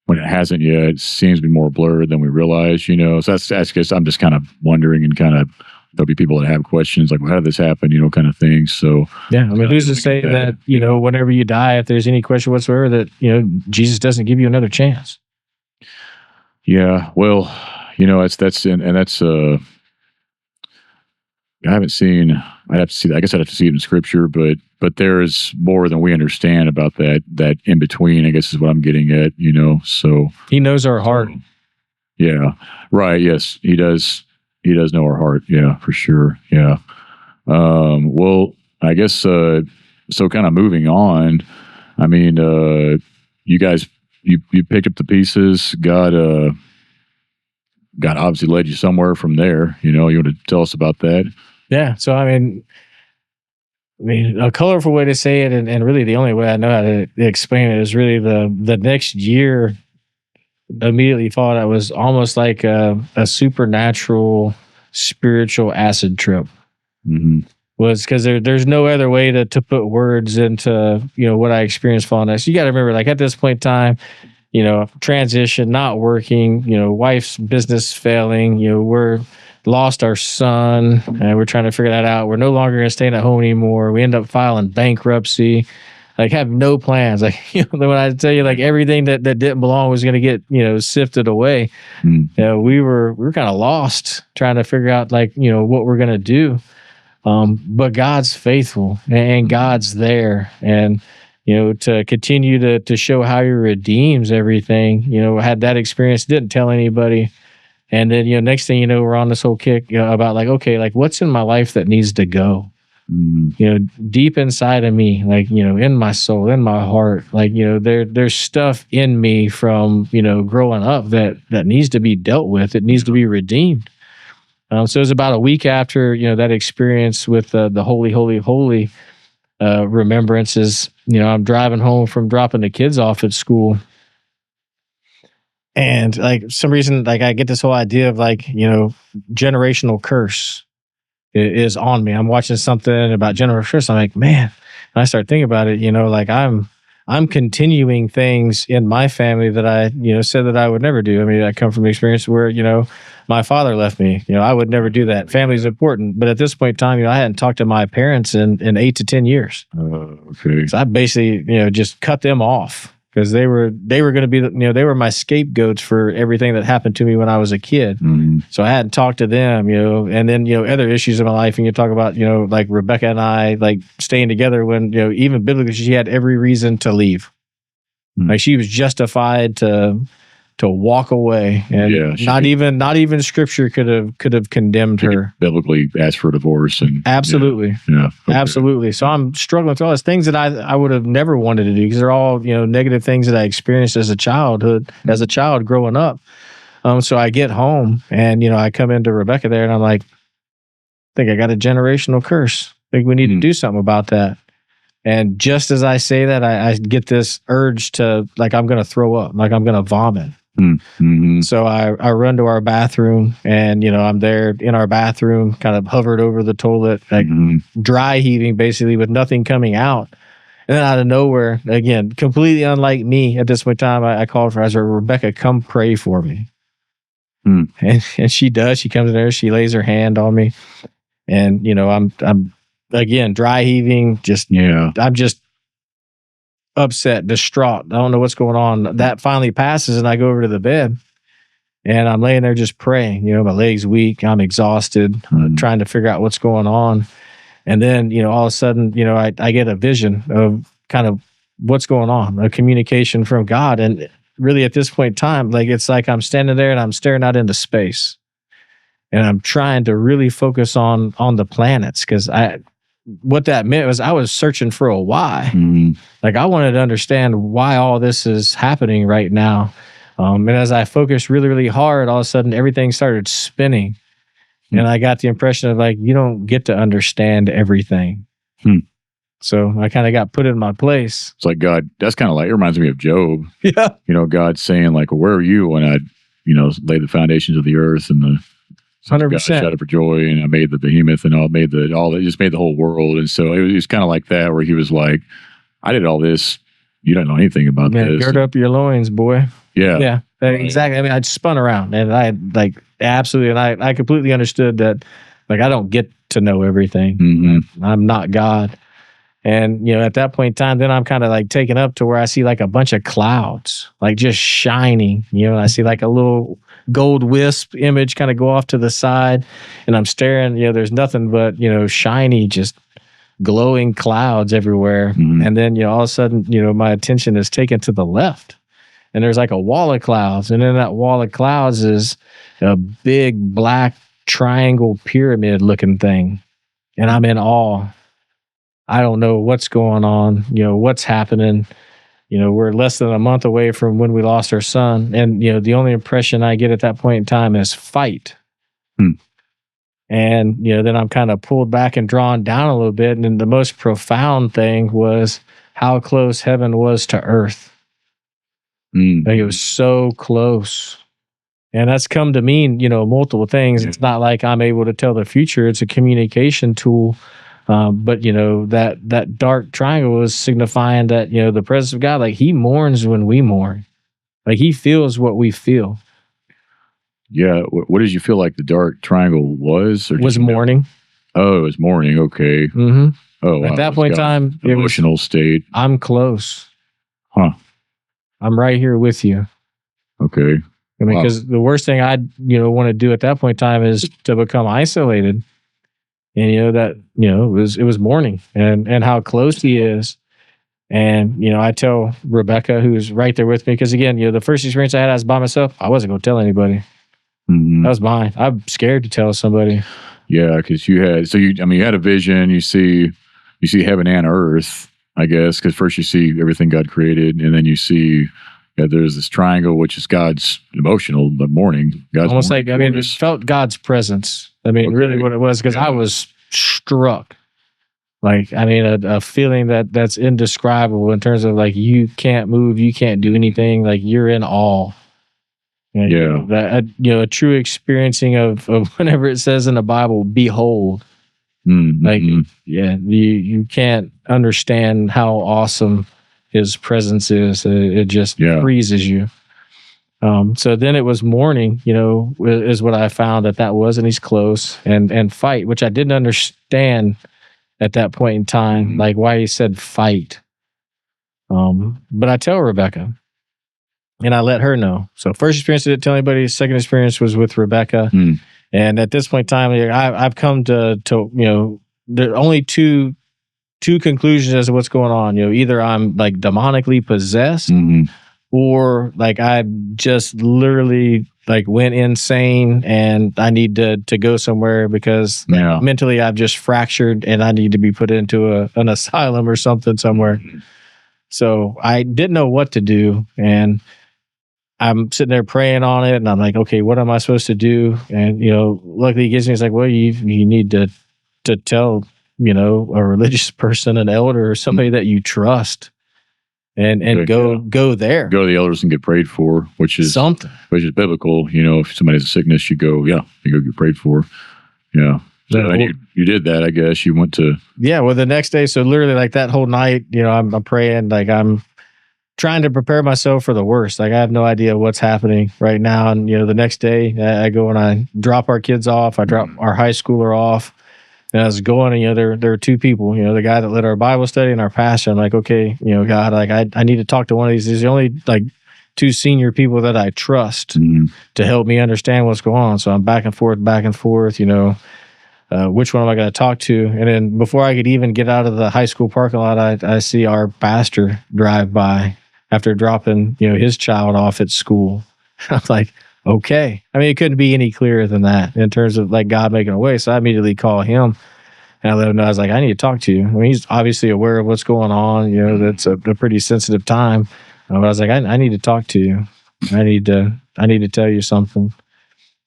when it hasn't yet, it seems to be more blurred than we realize. So that's guess I'm just kind of wondering, and kind of there'll be people that have questions like, well, how did this happen? Kind of thing. So yeah, I mean, who's to say that whenever you die, if there's any question whatsoever, that Jesus doesn't give you another chance? Yeah, well, that's I haven't seen. I'd have to see that. I guess I'd have to see it in scripture, but there is more than we understand about that in between, I guess, is what I'm getting at. So he knows our heart. Yeah, right. Yes, he does. He does know our heart. Yeah, for sure. Yeah. Well, I guess so. Kind of moving on. I mean, you guys, you picked up the pieces. God obviously led you somewhere from there. You want to tell us about that? Yeah. So I mean, a colorful way to say it, and really the only way I know how to explain it, is really the next year immediately followed. I was almost like a supernatural spiritual acid trip. Was because there's no other way to put words into what I experienced following that. So you got to remember, like, at this point in time, transition, not working, wife's business failing, we're lost our son, and we're trying to figure that out. We're no longer going to stay at home anymore. We end up filing bankruptcy. Like, have no plans. Like, when I tell you, like, everything that didn't belong was going to get, sifted away. We were kind of lost trying to figure out, like, what we're going to do. But God's faithful, and God's there. And, to continue to show how he redeems everything, had that experience, didn't tell anybody. And then, next thing we're on this whole kick about, like, okay, like, what's in my life that needs to go? Deep inside of me, like, in my soul, in my heart, like, there's stuff in me from, growing up that needs to be dealt with. It needs to be redeemed. So it was about a week after, that experience with the holy remembrances. I'm driving home from dropping the kids off at school. And, like, some reason, like, I get this whole idea of, like, generational curse is on me. I'm watching something about generational curse. I'm like, man, and I start thinking about it, like, I'm continuing things in my family that I, said that I would never do. I mean, I come from an experience where, my father left me. I would never do that. Family's important. But at this point in time, I hadn't talked to my parents in 8 to 10 years. Okay. So I basically, just cut them off, because they were going to be, they were my scapegoats for everything that happened to me when I was a kid. So I hadn't talked to them, and then, other issues in my life. And you talk about, like Rebecca and I, like, staying together when, even biblically, she had every reason to leave. Like, she was justified to walk away, and not even scripture could have condemned her. Biblically asked for a divorce, and absolutely. Yeah. Okay. Absolutely. So I'm struggling through all these things that I would have never wanted to do, because they're all, negative things that I experienced as a child growing up. So I get home, and, I come into Rebecca there, and I'm like, I think I got a generational curse. I think we need to do something about that. And just as I say that, I get this urge to, like, I'm going to throw up, like, I'm going to vomit. So I run to our bathroom, and, I'm there in our bathroom, kind of hovered over the toilet, like, dry heaving, basically, with nothing coming out. And then out of nowhere, again, completely unlike me at this point in time, I called her. I said, Rebecca, come pray for me. And she does. She comes in there, she lays her hand on me, and, I'm again, dry heaving, I'm just upset, distraught. I don't know what's going on. That finally passes, and I go over to the bed, and I'm laying there just praying. My leg's weak. I'm exhausted, trying to figure out what's going on. And then, all of a sudden, I get a vision of kind of what's going on, a communication from God. And really at this point in time, like, it's like I'm standing there and I'm staring out into space. And I'm trying to really focus on the planets, because what that meant was I was searching for a why. Like, I wanted to understand why all this is happening right now. And as I focused really, really hard, all of a sudden everything started spinning. And I got the impression of, like, you don't get to understand everything. So I kind of got put in my place. It's like God, that's kind of like, it reminds me of Job. Yeah. You know, God saying, like, well, where were you when I, you know, laid the foundations of the earth, and the 100%. God shouted for joy, and I made the behemoth, and just made the whole world. And so it was kind of like that, where he was like, I did all this. You don't know anything about this. Gird up your loins, boy. Yeah. Yeah. Exactly. I mean, I spun around, and I like absolutely, and I completely understood that, like, I don't get to know everything. I'm not God. And, you know, at that point in time, then I'm kind of like taken up to where I see like a bunch of clouds, like just shining, you know, I see like a little gold wisp image kind of go off to the side, and I'm staring, you know, there's nothing but, you know, shiny, just glowing clouds everywhere. And then, you know, all of a sudden, you know, my attention is taken to the left, and there's like a wall of clouds. And in that wall of clouds is a big black triangle pyramid looking thing. And I'm in awe. I don't know what's going on, you know, what's happening. You know, we're less than a month away from when we lost our son. And, you know, the only impression I get at that point in time is fight. And, you know, then I'm kind of pulled back and drawn down a little bit. And then the most profound thing was how close heaven was to earth. Like, it was so close. And that's come to mean, you know, multiple things. It's not like I'm able to tell the future. It's a communication tool. But, you know, that dark triangle was signifying that, you know, the presence of God, like, he mourns when we mourn. Like, he feels what we feel. Yeah. What did you feel like the dark triangle was? Or was mourning. Oh, it was mourning. Okay. Oh, wow. At that point in time, emotional state. I'm close. I'm right here with you. Okay. I mean, because the worst thing I'd, you know, want to do at that point in time is to become isolated. And, you know, that, you know, it was mourning, and how close he is. And, you know, I tell Rebecca, who's right there with me, because, again, you know, the first experience I had, I was by myself. I wasn't going to tell anybody. That was mine. I'm scared to tell somebody. Yeah, because you had a vision. You see heaven and earth, I guess, because first you see everything God created, and then you see there's this triangle, which is God's emotional, but mourning. God's almost mourning, like, I mean, it felt God's presence. I mean, really what it was, because I was struck. Like, I mean, a feeling that's indescribable in terms of, like, you can't move, you can't do anything, like, you're in awe. And, you know, that, you know, a true experiencing of whenever it says in the Bible, behold. Like, yeah, you can't understand how awesome his presence is. It just freezes you. So then it was mourning, you know, is what I found that was, and he's close, and fight, which I didn't understand at that point in time, like why he said fight. But I tell Rebecca, and I let her know. So first experience, I didn't tell anybody. Second experience was with Rebecca. And at this point in time, I've come to, you know, there are only two conclusions as to what's going on. You know, either I'm like demonically possessed, or like I just literally like went insane and I need to go somewhere because mentally I've just fractured and I need to be put into an asylum or something somewhere. So I didn't know what to do, and I'm sitting there praying on it, and I'm like, okay, what am I supposed to do? And, you know, luckily he gives me, it's like, well, you need to tell, you know, a religious person, an elder, or somebody that you trust, and go there. Go to the elders and get prayed for, which is something. Which is biblical. You know, if somebody has a sickness, you go get prayed for. Yeah. So you did that, I guess. You went to... Yeah, well, the next day, so literally like that whole night, you know, I'm praying, like I'm trying to prepare myself for the worst. Like I have no idea what's happening right now. And, you know, the next day I go and I drop our kids off. I drop our high schooler off. And I was going, and, you know, there are two people, you know, the guy that led our Bible study and our pastor. I'm like, okay, you know, God, like I need to talk to one of these. These are the only like two senior people that I trust to help me understand what's going on. So I'm back and forth, you know. which one am I going to talk to? And then before I could even get out of the high school parking lot, I see our pastor drive by after dropping, his child off at school. I'm like, okay. I mean, it couldn't be any clearer than that in terms of like God making a way. So I immediately call him and I let him know. I was like, I need to talk to you. I mean, he's obviously aware of what's going on. That's a pretty sensitive time. But I was like, I need to talk to you. I need to tell you something.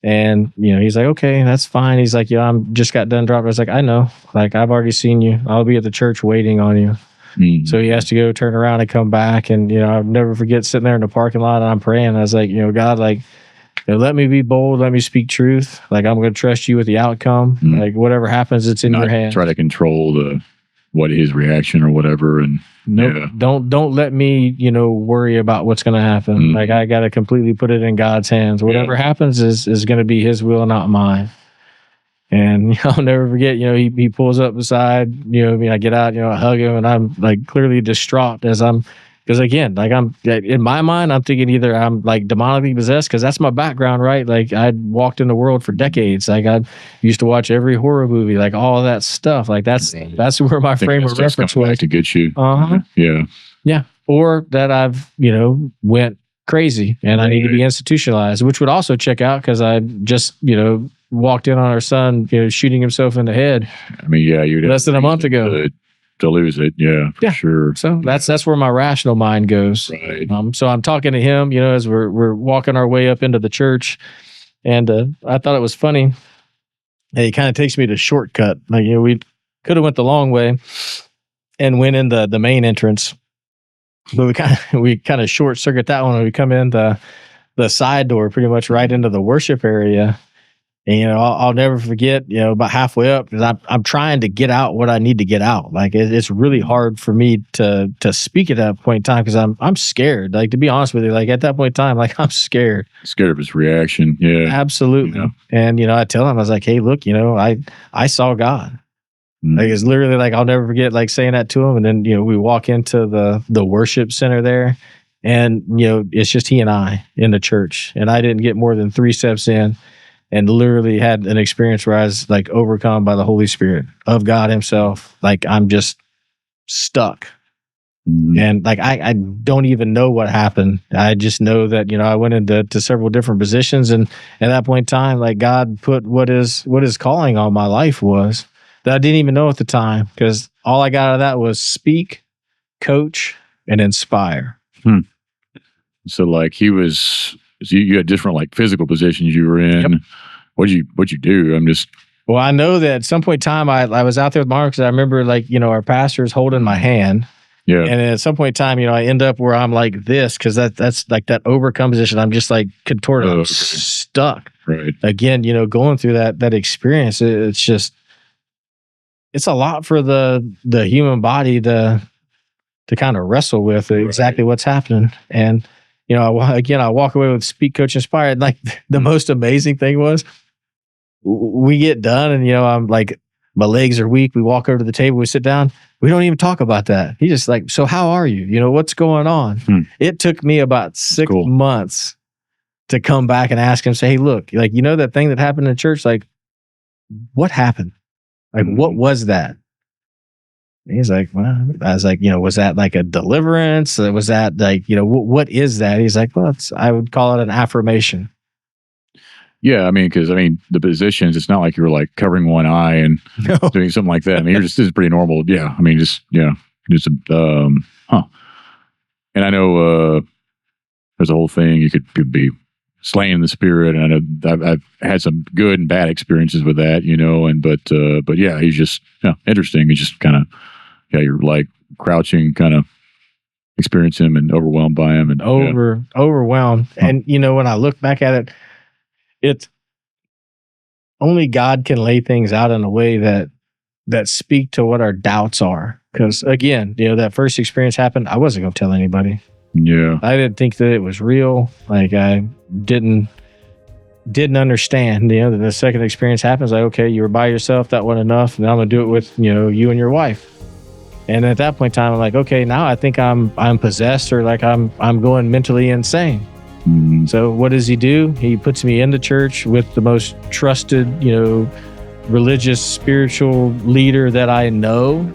And, he's like, okay, that's fine. He's like, I'm just got done dropping. I was like, I know, like, I've already seen you. I'll be at the church waiting on you. Mm-hmm. So he has to go turn around and come back. And, I'll never forget sitting there in the parking lot and I'm praying. I was like, God, like, let me be bold. Let me speak truth. Like, I'm going to trust you with the outcome. Mm-hmm. Like, whatever happens, it's in your hands. Try to control what his reaction or whatever. And don't let me, worry about what's going to happen. Mm-hmm. Like, I got to completely put it in God's hands. Whatever happens is going to be his will, not mine. And I'll never forget, he pulls up beside, I get out, I hug him and I'm like clearly distraught because again, like I'm in my mind, I'm thinking either I'm like demonically possessed because that's my background, right? Like I'd walked in the world for decades. Like I used to watch every horror movie, like all of that stuff. Like that's where my frame of reference was to get you. Yeah. Or that I've, went crazy and I need to be institutionalized, which would also check out because I just, walked in on our son, shooting himself in the head. I mean, you'd less than a month ago. To lose it, for sure. So that's where my rational mind goes. Right. So I'm talking to him, as we're walking our way up into the church, and I thought it was funny. And he kind of takes me to shortcut. Like we could have went the long way and went in the main entrance, but we kind of short circuit that one. And we come in the side door, pretty much right into the worship area. And, I'll never forget, about halfway up, because I'm trying to get out what I need to get out. Like, it's really hard for me to speak at that point in time because I'm scared. Like, to be honest with you, like, at that point in time, like, I'm scared. Scared of his reaction. Yeah. Absolutely. And, I tell him, I was like, hey, look, I saw God. Mm-hmm. Like, it's literally like, I'll never forget, like, saying that to him. And then, we walk into the worship center there. And, it's just he and I in the church. And I didn't get more than 3 steps in. And literally had an experience where I was like overcome by the Holy Spirit of God himself. Like I'm just stuck. Mm-hmm. And like, I don't even know what happened. I just know that, I went into several different positions. And at that point in time, like God put what his calling on my life was that I didn't even know at the time. Because all I got out of that was speak, coach, and inspire. So like you had different like physical positions you were in. Yep. What'd you do? Well, I know that at some point in time I was out there with Mark because I remember like, our pastor's holding my hand. Yeah. And at some point in time, I end up where I'm like this because that's like that overcome position. I'm just like contorted, stuck. Right. Again, going through that experience, it's a lot for the human body to kind of wrestle with exactly what's happening. And I walk away with speak, coach, inspired. Like the most amazing thing was we get done and, I'm like, my legs are weak. We walk over to the table, we sit down. We don't even talk about that. He's just like, so how are you? What's going on? It took me about 6 months to come back and ask him, say, hey, look, like, that thing that happened in church, like what happened? Like, what was that? He's like, well, I was like, was that like a deliverance? Was that like, what is that? He's like, well, I would call it an affirmation. Yeah. because the positions, it's not like you were like covering one eye and doing something like that. This is pretty normal. Yeah. And I know, there's a whole thing you could be slaying the spirit. And I know I've had some good and bad experiences with that, but yeah, he's just interesting. He's just kind of, you're like crouching, kind of experiencing him and overwhelmed by him and overwhelmed. And when I look back at it, it's only God can lay things out in a way that speak to what our doubts are. Because again, that first experience happened, I wasn't going to tell anybody. Yeah, I didn't think that it was real. Like I didn't understand. The second experience happens, like, okay, you were by yourself, that wasn't enough. Now I'm gonna do it with you and your wife. And at that point in time, I'm like, okay, now I think I'm possessed or like I'm going mentally insane. Mm-hmm. So what does he do? He puts me into church with the most trusted, religious spiritual leader that I know